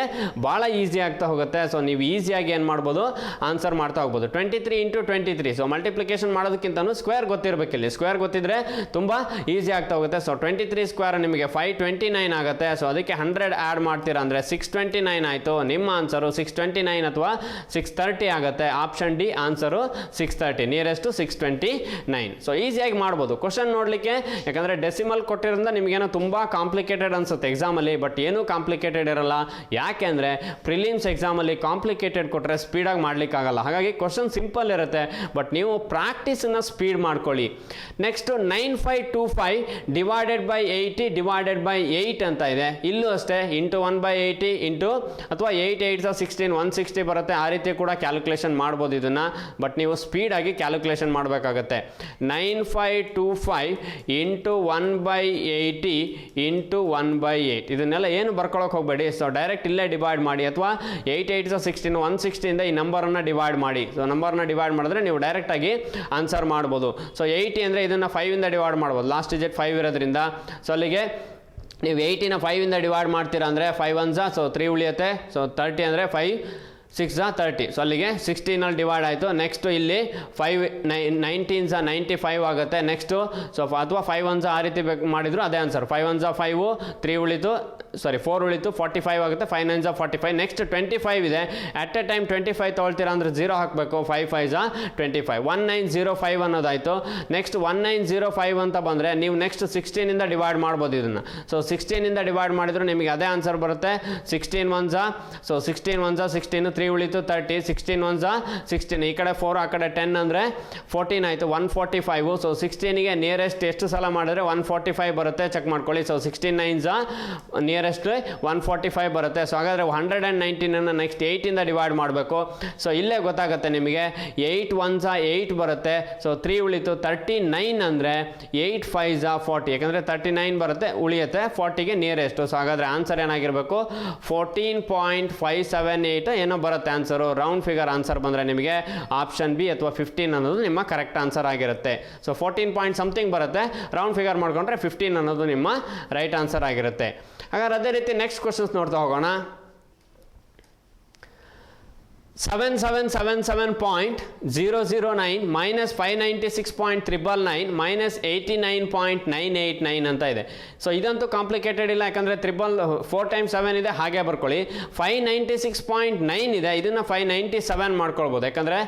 ಭಾಳ ಈಸಿ ಆಗ್ತಾ ಹೋಗುತ್ತೆ. ಸೊ ನೀವು ಈಸಿಯಾಗಿ ಏನು ಮಾಡ್ಬೋದು ಆನ್ಸರ್ ಮಾಡ್ತಾ ಹೋಗ್ಬೋದು. 23 × 23. ಸೊ ಮಲ್ಟಿಪ್ಲಿಕೇಶನ್ ಮಾಡೋದಕ್ಕಿಂತನೂ ಸ್ಕ್ವೇರ್ ಗೊತ್ತಿರಬೇಕಿಲ್ಲಿ. ಸ್ಕ್ವೇರ್ ಗೊತ್ತಿದ್ರೆ ತುಂಬ ಈಸಿ ಆಗ್ತಾ ಹೋಗುತ್ತೆ. ಸೊ 23 ಸ್ಕ್ವೇರ್ ನಿಮಗೆ 529 ಆಗುತ್ತೆ. ಸೊ ಅದಕ್ಕೆ 100 ಆ್ಯಡ್ ಮಾಡ್ತೀರಾ ಅಂದರೆ 629 ಆಯಿತು. ನಿಮ್ಮ ಆನ್ಸರು 629 ಅಥವಾ 630 ಆಗುತ್ತೆ. Option D answer 630, nearest 629. So ಈಸಿಯಾಗಿ ಮಾಡ್ಬೋದು ಕ್ವಶನ್ ನೋಡಲಿಕ್ಕೆ, ಯಾಕಂದರೆ ಡೆಸಿಮಲ್ ಕೊಟ್ಟಿರೋದ್ರಿಂದ ನಿಮಗೇನೋ ತುಂಬ ಕಾಂಪ್ಲಿಕೇಟೆಡ್ ಅನಿಸುತ್ತೆ ಎಕ್ಸಾಮಲ್ಲಿ. ಬಟ್ ಏನೂ ಕಾಂಪ್ಲಿಕೇಟೆಡ್ ಇರಲ್ಲ. ಯಾಕೆಂದರೆ ಪ್ರಿಲಿಮ್ಸ್ ಎಕ್ಸಾಮಲ್ಲಿ ಕಾಂಪ್ಲಿಕೇಟೆಡ್ ಕೊಟ್ಟರೆ ಸ್ಪೀಡಾಗಿ ಮಾಡಲಿಕ್ಕಾಗಲ್ಲ. ಹಾಗಾಗಿ ಕ್ವಶನ್ ಸಿಂಪಲ್ ಇರುತ್ತೆ, ಬಟ್ ನೀವು ಪ್ರಾಕ್ಟೀಸನ್ನು ಸ್ಪೀಡ್ ಮಾಡ್ಕೊಳ್ಳಿ. Next 9525 divided by 80 divided by 8 ಅಂತ ಇದೆ. ಇಲ್ಲೂ ಅಷ್ಟೇ ಇಂಟು 1/80 ಇಂಟು ಅಥವಾ 8 8 16 160 ಬರುತ್ತೆ. ಆ ರೀತಿ ಕೂಡ ಕ್ಯಾಲ್ಕುಲೇಷನ್ ಮಾಡ್ಬೋದು ಇದನ್ನು, ಬಟ್ ನೀವು ಸ್ಪೀಡಾಗಿ ಕ್ಯಾಲ್ಕುಲೇಷನ್ ಮಾಡಬೇಕಾಗತ್ತೆ. 9525 ಇಂಟು 1/80 ಇಂಟು 1/8 ಇದನ್ನೆಲ್ಲ ಏನು ಬರ್ಕೊಳ್ಳೋಕೆ ಹೋಗಬೇಡಿ. ಸೊ ಡೈರೆಕ್ಟ್ ಇಲ್ಲೇ ಡಿವೈಡ್ ಮಾಡಿ, ಅಥವಾ 8 8 16 160ಇಂದ ಈ ನಂಬರನ್ನು ಡಿವೈಡ್ ಮಾಡಿ. ಸೊ ನಂಬರ್ನ ಡಿವೈಡ್ ಮಾಡಿದ್ರೆ ನೀವು ಡೈರೆಕ್ಟಾಗಿ ಆನ್ಸರ್ ಮಾಡ್ಬೋದು. ಸೊ 80 ಅಂದರೆ ಇದನ್ನು 5ಇಂದ ಡಿವೈಡ್ ಮಾಡ್ಬೋದು, ಲಾಸ್ಟ್ ಡಿಜಿಟ್ 5 ಇರೋದ್ರಿಂದ. ಸೊ ಅಲ್ಲಿಗೆ ನೀವು 80ನ 5ಇಂದ ಡಿವೈಡ್ ಮಾಡ್ತೀರಾ ಅಂದರೆ 5 1 ಸೊ 3 ಉಳಿಯುತ್ತೆ. ಸೊ 30 ಅಂದರೆ 5 6 30. ಸೊ ಅಲ್ಲಿಗೆ 16 ಡಿವೈಡ್ ಆಯಿತು. ನೆಕ್ಸ್ಟು ಇಲ್ಲಿ 5 19 95 ಆಗುತ್ತೆ. ನೆಕ್ಸ್ಟು ಸೊ ಅಥವಾ 5 1 ಆ ರೀತಿ ಮಾಡಿದ್ರು ಅದೇ ಆನ್ಸರ್. 5 1 5 3 ಉಳಿತು, ಸಾರಿ 4 ಉಳಿತು, 45 ಆಗುತ್ತೆ. 5 9 45. ನೆಕ್ಸ್ಟ್ 25 ಇದೆ. ಅಟ್ ಎ ಟೈಮ್ 25 ತೊಗೊಳ್ತೀರಾ ಅಂದರೆ 0 ಹಾಕಬೇಕು. 5 5 25. 1905 ಅನ್ನೋದಾಯಿತು. ನೆಕ್ಸ್ಟ್ 1905 ಅಂತ ಬಂದರೆ ನೀವು ನೆಕ್ಸ್ಟ್ 16ಇಂದ ಡಿವೈಡ್ ಮಾಡ್ಬೋದು ಇದನ್ನು. ಸೊ 16ಇಂದ ಡಿವೈಡ್ ಮಾಡಿದ್ರು ನಿಮಗೆ ಅದೇ ಆನ್ಸರ್ ಬರುತ್ತೆ. 16 1 ಸೊ 16 1 16 3 ಉಳಿತು 30, 16 1 16, ಈ ಕಡೆ 4 ಆ ಕಡೆ 10 ಅಂದರೆ 14 ಆಯಿತು, 145. ಸೊ 16ಗೆ ನಿಯರೆಸ್ಟ್ ಎಷ್ಟು ಸಲ ಮಾಡಿದ್ರೆ 145 ಬರುತ್ತೆ, ಚೆಕ್ ಮಾಡ್ಕೊಳ್ಳಿ. ಸೊ 16 9 ನಿಯರೆಸ್ಟ್ 145 ಬರುತ್ತೆ. ಸೊ ಹಾಗಾದರೆ 119 ನೆಕ್ಸ್ಟ್ 8ಇಂದ ಡಿವೈಡ್ ಮಾಡಬೇಕು. ಸೊ ಇಲ್ಲೇ ಗೊತ್ತಾಗುತ್ತೆ ನಿಮಗೆ, 8 1 8 ಬರುತ್ತೆ. ಸೊ 3 ಉಳಿತು 39 ಅಂದರೆ 8 5 40, ಯಾಕಂದರೆ 39 ಬರುತ್ತೆ ಉಳಿಯುತ್ತೆ, 40ಗೆ ನಿಯರೆಸ್ಟು. ಸೊ ಹಾಗಾದರೆ ಆನ್ಸರ್ ಏನಾಗಿರಬೇಕು, 14.578 ಏನೋ ಬರುತ್ತೆ ಆನ್ಸರು. ರೌಂಡ್ ಫಿಗರ್ ಆನ್ಸರ್ ಬಂದರೆ ನಿಮಗೆ ಆಪ್ಷನ್ ಬಿ ಅಥವಾ 15 ಅನ್ನೋದು ನಿಮ್ಮ ಕರೆಕ್ಟ್ ಆನ್ಸರ್ ಆಗಿರುತ್ತೆ. ಸೊ 14 ಪಾಯಿಂಟ್ ಸಮಥಿಂಗ್ ಬರುತ್ತೆ, ರೌಂಡ್ ಫಿಗರ್ ಮಾಡ್ಕೊಂಡ್ರೆ 15 ಅನ್ನೋದು ನಿಮ್ಮ ರೈಟ್ ಆನ್ಸರ್ ಆಗಿರುತ್ತೆ. ಹಾಗಾದ್ರೆ ಅದೇ ರೀತಿ ನೆಕ್ಸ್ಟ್ ಕ್ವಶನ್ಸ್ ನೋಡ್ತಾ ಹೋಗೋಣ. 7777.009 minus 596.999 minus 89.989 ಅಂತ ಇದೆ. ಸೊ ಇದಂತೂ ಕಾಂಪ್ಲಿಕೇಟೆಡ್ ಇಲ್ಲ, ಯಾಕಂದರೆ 4 times 7 ಇದೆ, ಹಾಗೆ ಬರ್ಕೊಳ್ಳಿ. 596.9 ಇದೆ, ಇದನ್ನು 597 ಮಾಡ್ಕೊಳ್ಬೋದು, ಯಾಕಂದರೆ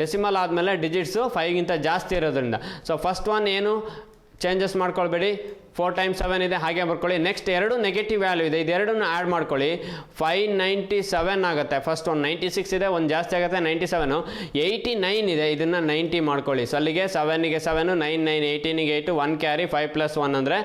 ಡೆಸಿಮಲ್ ಆದಮೇಲೆ ಡಿಜಿಟ್ಸು 5ಗಿಂತ ಜಾಸ್ತಿ ಇರೋದ್ರಿಂದ. ಸೊ ಫಸ್ಟ್ ಒನ್ ಏನು ಚೇಂಜಸ್ ಮಾಡ್ಕೊಳ್ಬೇಡಿ, 4 times 7 ಇದೆ, ಹಾಗೆ ಬರ್ಕೊಳ್ಳಿ. ನೆಕ್ಸ್ಟ್ ಎರಡು ನೆಗೆಟಿವ್ ವ್ಯಾಲ್ಯೂ ಇದೆ, ಇದೆರಡನ್ನು ಆ್ಯಡ್ ಮಾಡ್ಕೊಳ್ಳಿ, 597 ಆಗುತ್ತೆ. ಫಸ್ಟ್ ಒಂದು 96 ಇದೆ, ಒಂದು ಜಾಸ್ತಿ ಆಗುತ್ತೆ 97, 89 ಇದೆ, ಇದನ್ನು 90 ಮಾಡ್ಕೊಳ್ಳಿ. ಸೊ ಅಲ್ಲಿಗೆ 7ಗೆ 7 9 9, 18ಗೆ 8, 1 ಕ್ಯಾರಿ, 5 + 1 ಅಂದರೆ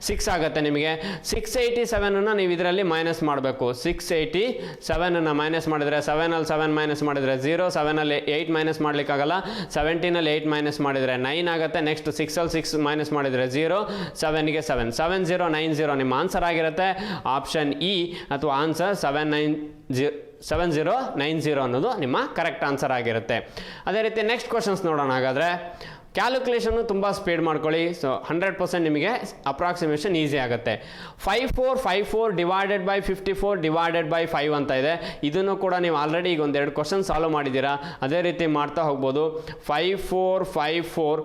6 ಆಗುತ್ತೆ ನಿಮಗೆ. 687 ನೀವು ಇದರಲ್ಲಿ ಮೈನಸ್ ಮಾಡಬೇಕು. 687 ಮೈನಸ್ ಮಾಡಿದರೆ 7ಅಲ್ಲಿ 7 ಮೈನಸ್ ಮಾಡಿದರೆ 0, 7ಅಲ್ಲಿ 8 ಮೈನಸ್ ಮಾಡಲಿಕ್ಕಾಗಲ್ಲ, 17ಅಲ್ಲಿ 8 ಮೈನಸ್ ಮಾಡಿದರೆ 9 ಆಗುತ್ತೆ. ನೆಕ್ಸ್ಟ್ 6ಅಲ್ಲಿ 6 ಮೈನಸ್ ಮಾಡಿದರೆ 0, 7ಗೆ 7, 7090 ನಿಮ್ಮ ಆನ್ಸರ್ ಆಗಿರುತ್ತೆ. ಆಪ್ಷನ್ ಇ ಅಥವಾ ಆನ್ಸರ್ 7090 ಅನ್ನೋದು ನಿಮ್ಮ ಕರೆಕ್ಟ್ ಆನ್ಸರ್ ಆಗಿರುತ್ತೆ. ಅದೇ ರೀತಿ ನೆಕ್ಸ್ಟ್ ಕ್ವಶನ್ಸ್ ನೋಡೋಣ. ಹಾಗಾದರೆ ಕ್ಯಾಲ್ಕುಲೇಷನ್ನು ತುಂಬ ಸ್ಪೀಡ್ ಮಾಡ್ಕೊಳ್ಳಿ. ಸೊ 100% ನಿಮಗೆ ಅಪ್ರಾಕ್ಸಿಮೇಷನ್ ಈಸಿ ಆಗುತ್ತೆ. 5454 ಡಿವೈಡೆಡ್ ಬೈ 54 ಡಿವೈಡೆಡ್ ಬೈ 5 ಅಂತ ಇದೆ. ಇದನ್ನು ಕೂಡ ನೀವು ಆಲ್ರೆಡಿ ಈಗ ಒಂದೆರಡು ಕ್ವಶನ್ ಸಾಲ್ವ್ ಮಾಡಿದ್ದೀರಾ, ಅದೇ ರೀತಿ ಮಾಡ್ತಾ ಹೋಗ್ಬೋದು. 5454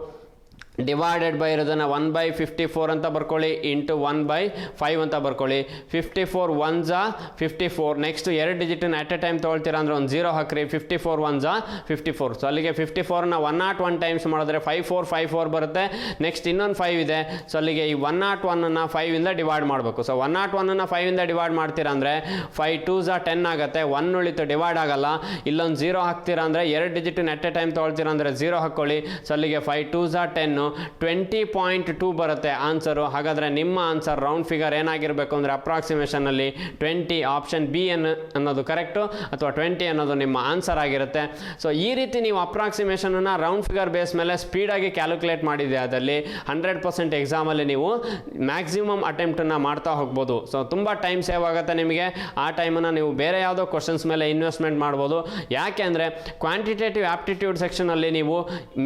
ಡಿವೈಡೆಡ್ ಬೈ ಇರೋದನ್ನು 1/54 ಅಂತ ಬರ್ಕೊಳ್ಳಿ, ಇಂಟು 1/5 ಅಂತ ಬರ್ಕೊಳ್ಳಿ. 54 1 54, ನೆಕ್ಸ್ಟ್ ಎರಡು ಡಿಜಿಟನ್ನು ಅಟ್ ಎ ಟೈಮ್ ತೊಗೊಳ್ತೀರಾ ಅಂದರೆ ಒಂದು 0 ಹಾಕ್ರಿ. 54 1 54, ಸೊ ಅಲ್ಲಿಗೆ 54ನ 101 ಟೈಮ್ಸ್ ಮಾಡಿದ್ರೆ 5454 ಬರುತ್ತೆ. ನೆಕ್ಸ್ಟ್ ಇನ್ನೊಂದು 5 ಇದೆ, ಸೊ ಅಲ್ಲಿಗೆ ಈ 101ಅನ್ನು 5ಇಂದ ಡಿವೈಡ್ ಮಾಡಬೇಕು. ಸೊ 101ಅನ್ನು 5ಇಂದ ಡಿವೈಡ್ ಮಾಡ್ತೀರಾ ಅಂದರೆ 5 2s 10 ಆಗುತ್ತೆ, 1 ಉಳಿತು ಡಿವೈಡ್ ಆಗಲ್ಲ. ಇಲ್ಲೊಂದು 0 ಹಾಕ್ತೀರಾ ಅಂದರೆ ಎರಡು ಡಿಜಿಟನ್ನು ಅಟ್ ಎ ಟೈಮ್ ತೊಗೊಳ್ತೀರಾ ಅಂದರೆ 0 ಹಾಕ್ಕೊಳ್ಳಿ. ಸೊ ಅಲ್ಲಿಗೆ 5 2s 10, 20.2 ಬರುತ್ತೆ ಆನ್ಸರು. ಹಾಗಾದರೆ ನಿಮ್ಮ ಆನ್ಸರ್ ರೌಂಡ್ ಫಿಗರ್ ಏನಾಗಿರಬೇಕು ಅಂದರೆ ಅಪ್ರಾಕ್ಸಿಮೇಷನಲ್ಲಿ 20, ಆಪ್ಷನ್ ಬಿ ಅನ್ನೋದು ಕರೆಕ್ಟು, ಅಥವಾ 20 ಅನ್ನೋದು ನಿಮ್ಮ ಆನ್ಸರ್ ಆಗಿರುತ್ತೆ. ಸೊ ಈ ರೀತಿ ನೀವು ಅಪ್ರಾಕ್ಸಿಮೇಷನನ್ನು ರೌಂಡ್ ಫಿಗರ್ ಬೇಸ್ ಮೇಲೆ ಸ್ಪೀಡಾಗಿ ಕ್ಯಾಲ್ಕುಲೇಟ್ ಮಾಡಿದೆ, ಅದರಲ್ಲಿ 100% ಎಕ್ಸಾಮಲ್ಲಿ ನೀವು ಮ್ಯಾಕ್ಸಿಮಮ್ ಅಟೆಂಪ್ಟನ್ನು ಮಾಡ್ತಾ ಹೋಗ್ಬೋದು. ಸೊ ತುಂಬ ಟೈಮ್ ಸೇವ್ ಆಗುತ್ತೆ ನಿಮಗೆ. ಆ ಟೈಮನ್ನು ನೀವು ಬೇರೆ ಯಾವುದೋ ಕ್ವಶನ್ಸ್ ಮೇಲೆ ಇನ್ವೆಸ್ಟ್ಮೆಂಟ್ ಮಾಡ್ಬೋದು. ಯಾಕೆ ಅಂದರೆ ಕ್ವಾಂಟಿಟೇಟಿವ್ ಆಪ್ಟಿಟ್ಯೂಡ್ ಸೆಕ್ಷನಲ್ಲಿ ನೀವು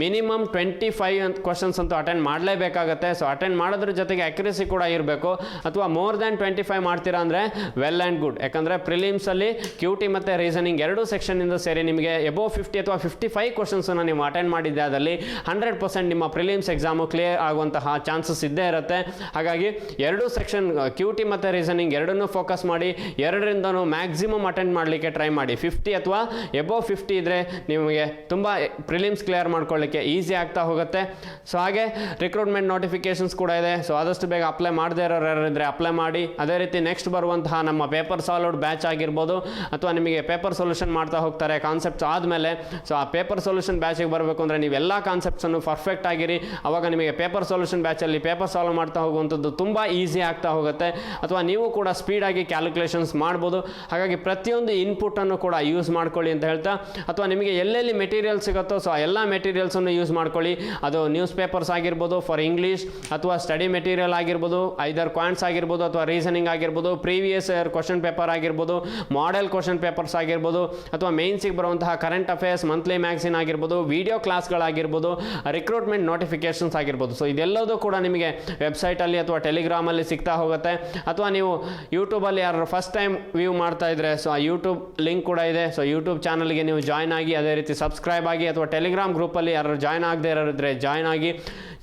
ಮಿನಿಮಮ್ 25 ಕ್ವಶನ್ಸ್ ಅಂತೂ ಅಟೆಂಡ್ ಮಾಡಲೇಬೇಕಾಗತ್ತೆ. ಸೊ ಅಟೆಂಡ್ ಮಾಡೋದ್ರ ಜೊತೆಗೆ ಅಕ್ಯುರಸಿ ಕೂಡ ಇರಬೇಕು. ಅಥವಾ ಮೋರ್ ದ್ಯಾನ್ 25 ಮಾಡ್ತೀರಾ ಅಂದರೆ ವೆಲ್ ಆ್ಯಂಡ್ ಗುಡ್, ಯಾಕಂದರೆ ಪ್ರಿಲಿಮ್ಸಲ್ಲಿ QT ಮತ್ತು ರೀಸನಿಂಗ್ ಎರಡೂ ಸೆಕ್ಷನಿಂದ ಸೇರಿ ನಿಮಗೆ ಎಬೋವ್ 50 ಅಥವಾ 55 ಕ್ವಶನ್ಸನ್ನು ನೀವು ಅಟೆಂಡ್ ಮಾಡಿದ್ದೆ, ಅದರಲ್ಲಿ 100% ನಿಮ್ಮ ಪ್ರಿಲಿಮ್ಸ್ ಎಕ್ಸಾಮು ಕ್ಲಿಯರ್ ಆಗುವಂತಹ ಚಾನ್ಸಸ್ ಇದ್ದೇ ಇರುತ್ತೆ. ಹಾಗಾಗಿ ಎರಡೂ ಸೆಕ್ಷನ್ QT ಮತ್ತು ರೀಸನಿಂಗ್ ಎರಡನ್ನೂ ಫೋಕಸ್ ಮಾಡಿ, ಎರಡರಿಂದನೂ ಮ್ಯಾಕ್ಸಿಮಮ್ ಅಟೆಂಡ್ ಮಾಡಲಿಕ್ಕೆ ಟ್ರೈ ಮಾಡಿ. 50 ಅಥವಾ ಎಬೋವ್ 50 ಇದ್ದರೆ ನಿಮಗೆ ತುಂಬ ಪ್ರಿಲಿಮ್ಸ್ ಕ್ಲಿಯರ್ ಮಾಡ್ಕೊಳ್ಳಿಕ್ಕೆ ಈಸಿ ಆಗ್ತಾ ಹೋಗುತ್ತೆ. ಸೊ ಹಾಗೆ ರಿಕ್ರೂಟ್ಮೆಂಟ್ ನೋಟಿಫಿಕೇಶನ್ಸ್ ಕೂಡ ಇದೆ. ಸೊ ಆದಷ್ಟು ಬೇಗ ಅಪ್ಲೈ ಮಾಡದೇ ಇರೋರು ಯಾರಿದ್ರೆ ಅಪ್ಲೈ ಮಾಡಿ. ಅದೇ ರೀತಿ ನೆಕ್ಸ್ಟ್ ಬರುವಂತಹ ನಮ್ಮ ಪೇಪರ್ ಸಾಲ್ವ್ಡ್ ಬ್ಯಾಚ್ ಆಗಿರ್ಬೋದು, ಅಥವಾ ನಿಮಗೆ ಪೇಪರ್ ಸೊಲ್ಯೂಷನ್ ಮಾಡ್ತಾ ಹೋಗ್ತಾರೆ ಕಾನ್ಸೆಪ್ಟ್ಸ್ ಆದಮೇಲೆ. ಸೊ ಆ ಪೇಪರ್ ಸೊಲ್ಯೂಷನ್ ಬ್ಯಾಚಿಗೆ ಬರಬೇಕು ಅಂದರೆ ನೀವೆಲ್ಲ ಕಾನ್ಸೆಪ್ಟ್ಸನ್ನು ಪರ್ಫೆಕ್ಟ್ ಆಗಿರಿ. ಅವಾಗ ನಿಮಗೆ ಪೇಪರ್ ಸೊಲ್ಯೂಷನ್ ಬ್ಯಾಚಲ್ಲಿ ಪೇಪರ್ ಸಾಲ್ವ್ ಮಾಡ್ತಾ ಹೋಗುವಂಥದ್ದು ತುಂಬ ಈಸಿ ಆಗ್ತಾ ಹೋಗುತ್ತೆ. ಅಥವಾ ನೀವು ಕೂಡ ಸ್ಪೀಡಾಗಿ ಕ್ಯಾಲ್ಕುಲೇಷನ್ಸ್ ಮಾಡ್ಬೋದು. ಹಾಗಾಗಿ ಪ್ರತಿಯೊಂದು ಇನ್ಪುಟನ್ನು ಕೂಡ ಯೂಸ್ ಮಾಡ್ಕೊಳ್ಳಿ ಅಂತ ಹೇಳ್ತಾ, ಅಥವಾ ನಿಮಗೆ ಎಲ್ಲೆಲ್ಲಿ ಮೆಟೀರಿಯಲ್ ಸಿಗುತ್ತೋ ಸೊ ಎಲ್ಲ ಮೆಟೀರಿಯಲ್ಸನ್ನು ಯೂಸ್ ಮಾಡ್ಕೊಳ್ಳಿ. ಅದು ನ್ಯೂಸ್ ಪೇಪರ್ಸ್ ಆಗಿರ್ಬೋದು ಫಾರ್ ಇಂಗ್ಲೀಷ್, ಅಥವಾ ಸ್ಟಡಿ ಮೆಟೀರಿಯಲ್ ಆಗಿರ್ಬೋದು, ಐದರ್ ಕ್ವಾಂಟ್ಸ್ ಆಗಿರ್ಬೋದು, ಅಥವಾ ರೀಸನಿಂಗ್ ಆಗಿರ್ಬೋದು, ಪ್ರೀವಿಯಸ್ ಇಯರ್ ಕ್ವಶನ್ ಪೇಪರ್ ಆಗಿರ್ಬೋದು, ಮಾಡೆಲ್ ಕ್ವಶನ್ ಪೇಪರ್ಸ್ ಆಗಿರ್ಬೋದು, ಅಥವಾ ಮೇನ್ಸಿಗೆ ಬರುವಂತಹ ಕರೆಂಟ್ ಅಫೇರ್ಸ್ ಮಂತ್ಲಿ ಮ್ಯಾಗ್ಝಿನ್ ಆಗಿರ್ಬೋದು, ವಿಡಿಯೋ ಕ್ಲಾಸ್ಗಳಾಗಿರ್ಬೋದು, ರಿಕ್ರೂಟ್ಮೆಂಟ್ ನೋಟಿಫಿಕೇಶನ್ಸ್ ಆಗಿರ್ಬೋದು. ಸೊ ಇದೆಲ್ಲದೂ ಕೂಡ ನಿಮಗೆ ವೆಬ್ಸೈಟಲ್ಲಿ ಅಥವಾ ಟೆಲಿಗ್ರಾಮಲ್ಲಿ ಸಿಗ್ತಾ ಹೋಗುತ್ತೆ. ಅಥವಾ ನೀವು ಯೂಟ್ಯೂಬಲ್ಲಿ ಯಾರು ಫಸ್ಟ್ ಟೈಮ್ ವ್ಯೂ ಮಾಡ್ತಾ ಇದ್ರೆ ಸೊ ಆ ಯೂಟ್ಯೂಬ್ ಲಿಂಕ್ ಕೂಡ ಇದೆ. ಸೊ ಯೂಟ್ಯೂಬ್ ಚಾನಲ್ಗೆ ನೀವು ಜಾಯ್ನ್ ಆಗಿ, ಅದೇ ರೀತಿ ಸಬ್ಸ್ಕ್ರೈಬ್ ಆಗಿ, ಅಥವಾ ಟೆಲಿಗ್ರಾಮ್ ಗ್ರೂಪಲ್ಲಿ ಯಾರು ಜಾಯ್ನ್ ಆಗದೆ ಇರೋರಿದ್ರೆ ಜಾಯ್ನ್ ಆಗಿ.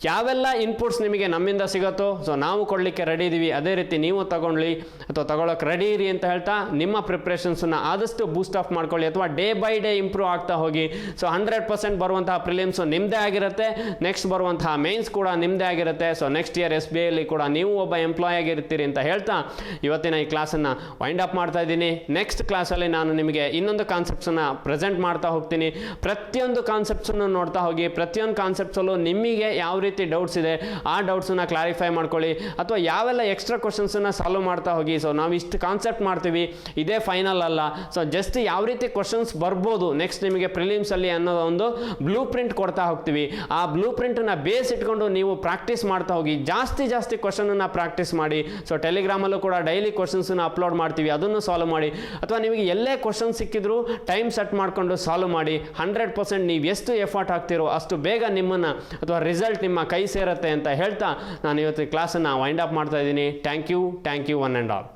ಯಾವೆಲ್ಲ ಇನ್ಪುಟ್ಸ್ ನಿಮಗೆ ನಮ್ಮಿಂದ ಸಿಗುತ್ತೋ ಸೊ ನಾವು ಕೊಡಲಿಕ್ಕೆ ರೆಡಿ ಇದ್ದೀವಿ, ಅದೇ ರೀತಿ ನೀವು ತಗೊಳ್ಳಿ ಅಥವಾ ತಗೊಳ್ಳೋಕೆ ರೆಡಿ ಇರಿ ಅಂತ ಹೇಳ್ತಾ ನಿಮ್ಮ ಪ್ರಿಪ್ರೇಷನ್ಸನ್ನು ಆದಷ್ಟು ಬೂಸ್ಟ್ ಆಫ್ ಮಾಡ್ಕೊಳ್ಳಿ ಅಥವಾ ಡೇ ಬೈ ಡೇ ಇಂಪ್ರೂವ್ ಆಗ್ತಾ ಹೋಗಿ. ಸೊ 100% ಬರುವಂತಹ ಪ್ರಿಲಿಮ್ಸು ನಿಮ್ಮದೇ ಆಗಿರುತ್ತೆ, ನೆಕ್ಸ್ಟ್ ಬರುವಂತಹ ಮೇನ್ಸ್ ಕೂಡ ನಿಮ್ಮದೇ ಆಗಿರುತ್ತೆ. ಸೊ ನೆಕ್ಸ್ಟ್ ಇಯರ್ SBI ಅಲ್ಲಿ ಕೂಡ ನೀವು ಒಬ್ಬ ಎಂಪ್ಲಾಯ್ ಆಗಿರ್ತೀರಿ ಅಂತ ಹೇಳ್ತಾ ಇವತ್ತಿನ ಈ ಕ್ಲಾಸನ್ನು ವೈಂಡ್ ಅಪ್ ಮಾಡ್ತಾ ಇದ್ದೀನಿ. ನೆಕ್ಸ್ಟ್ ಕ್ಲಾಸಲ್ಲಿ ನಾನು ನಿಮಗೆ ಇನ್ನೊಂದು ಕಾನ್ಸೆಪ್ಟ್ಸನ್ನು ಪ್ರೆಸೆಂಟ್ ಮಾಡ್ತಾ ಹೋಗ್ತೀನಿ. ಪ್ರತಿಯೊಂದು ಕಾನ್ಸೆಪ್ಟ್ಸನ್ನು ನೋಡ್ತಾ ಹೋಗಿ, ಪ್ರತಿಯೊಂದು ಕಾನ್ಸೆಪ್ಟ್ಸಲ್ಲೂ ನಿಮಗೆ ಯಾವ ರೀತಿ ಡೌಟ್ಸ್ ಇದೆ ಆ ಡೌಟ್ಸನ್ನು ಕ್ಲಾರಿಫೈ ಮಾಡ್ಕೊಳ್ಳಿ ಅಥವಾ ಯಾವೆಲ್ಲ ಎಕ್ಸ್ಟ್ರಾ ಕ್ವಶನ್ಸನ್ನು ಸಾಲ್ವ್ ಮಾಡ್ತಾ ಹೋಗಿ. ಸೊ ನಾವು ಇಷ್ಟು ಕಾನ್ಸೆಪ್ಟ್ ಮಾಡ್ತೀವಿ, ಇದೇ ಫೈನಲ್ ಅಲ್ಲ. ಸೊ ಜಸ್ಟ್ ಯಾವ ರೀತಿ ಕ್ವಶನ್ಸ್ ಬರ್ಬೋದು ನೆಕ್ಸ್ಟ್ ನಿಮಗೆ ಪ್ರಿಲಿಮ್ಸಲ್ಲಿ ಅನ್ನೋದು ಒಂದು ಬ್ಲೂ ಪ್ರಿಂಟ್ ಕೊಡ್ತಾ ಹೋಗ್ತೀವಿ. ಆ ಬ್ಲೂ ಪ್ರಿಂಟನ್ನು ಬೇಸ್ ಇಟ್ಕೊಂಡು ನೀವು ಪ್ರಾಕ್ಟೀಸ್ ಮಾಡ್ತಾ ಹೋಗಿ, ಜಾಸ್ತಿ ಕ್ವಶನನ್ನು ಪ್ರಾಕ್ಟೀಸ್ ಮಾಡಿ. ಸೊ ಟೆಲಿಗ್ರಾಮಲ್ಲೂ ಕೂಡ ಡೈಲಿ ಕ್ವಶನ್ಸನ್ನು ಅಪ್ಲೋಡ್ ಮಾಡ್ತೀವಿ, ಅದನ್ನು ಸಾಲ್ವ್ ಮಾಡಿ. ಅಥವಾ ನಿಮಗೆ ಎಲ್ಲೇ ಕ್ವಶನ್ ಸಿಕ್ಕಿದ್ರು ಟೈಮ್ ಸೆಟ್ ಮಾಡಿಕೊಂಡು ಸಾಲ್ವ್ ಮಾಡಿ. 100% ನೀವು ಎಷ್ಟು ಎಫರ್ಟ್ ಹಾಕ್ತಿರೋ ಅಷ್ಟು ಬೇಗ ನಿಮ್ಮನ್ನು ಅಥವಾ ರಿಸಲ್ಟ್ ನಿಮ್ಮ ಕೈ ಸೇರುತ್ತೆ ಅಂತ ಹೇಳ್ತಾ ನಾನು ಇವತ್ತು ಕ್ಲಾಸನ್ನು ವೈಂಡ್ ಅಪ್ ಮಾಡ್ತಾ ಇದ್ದೀನಿ. Thank you one and all.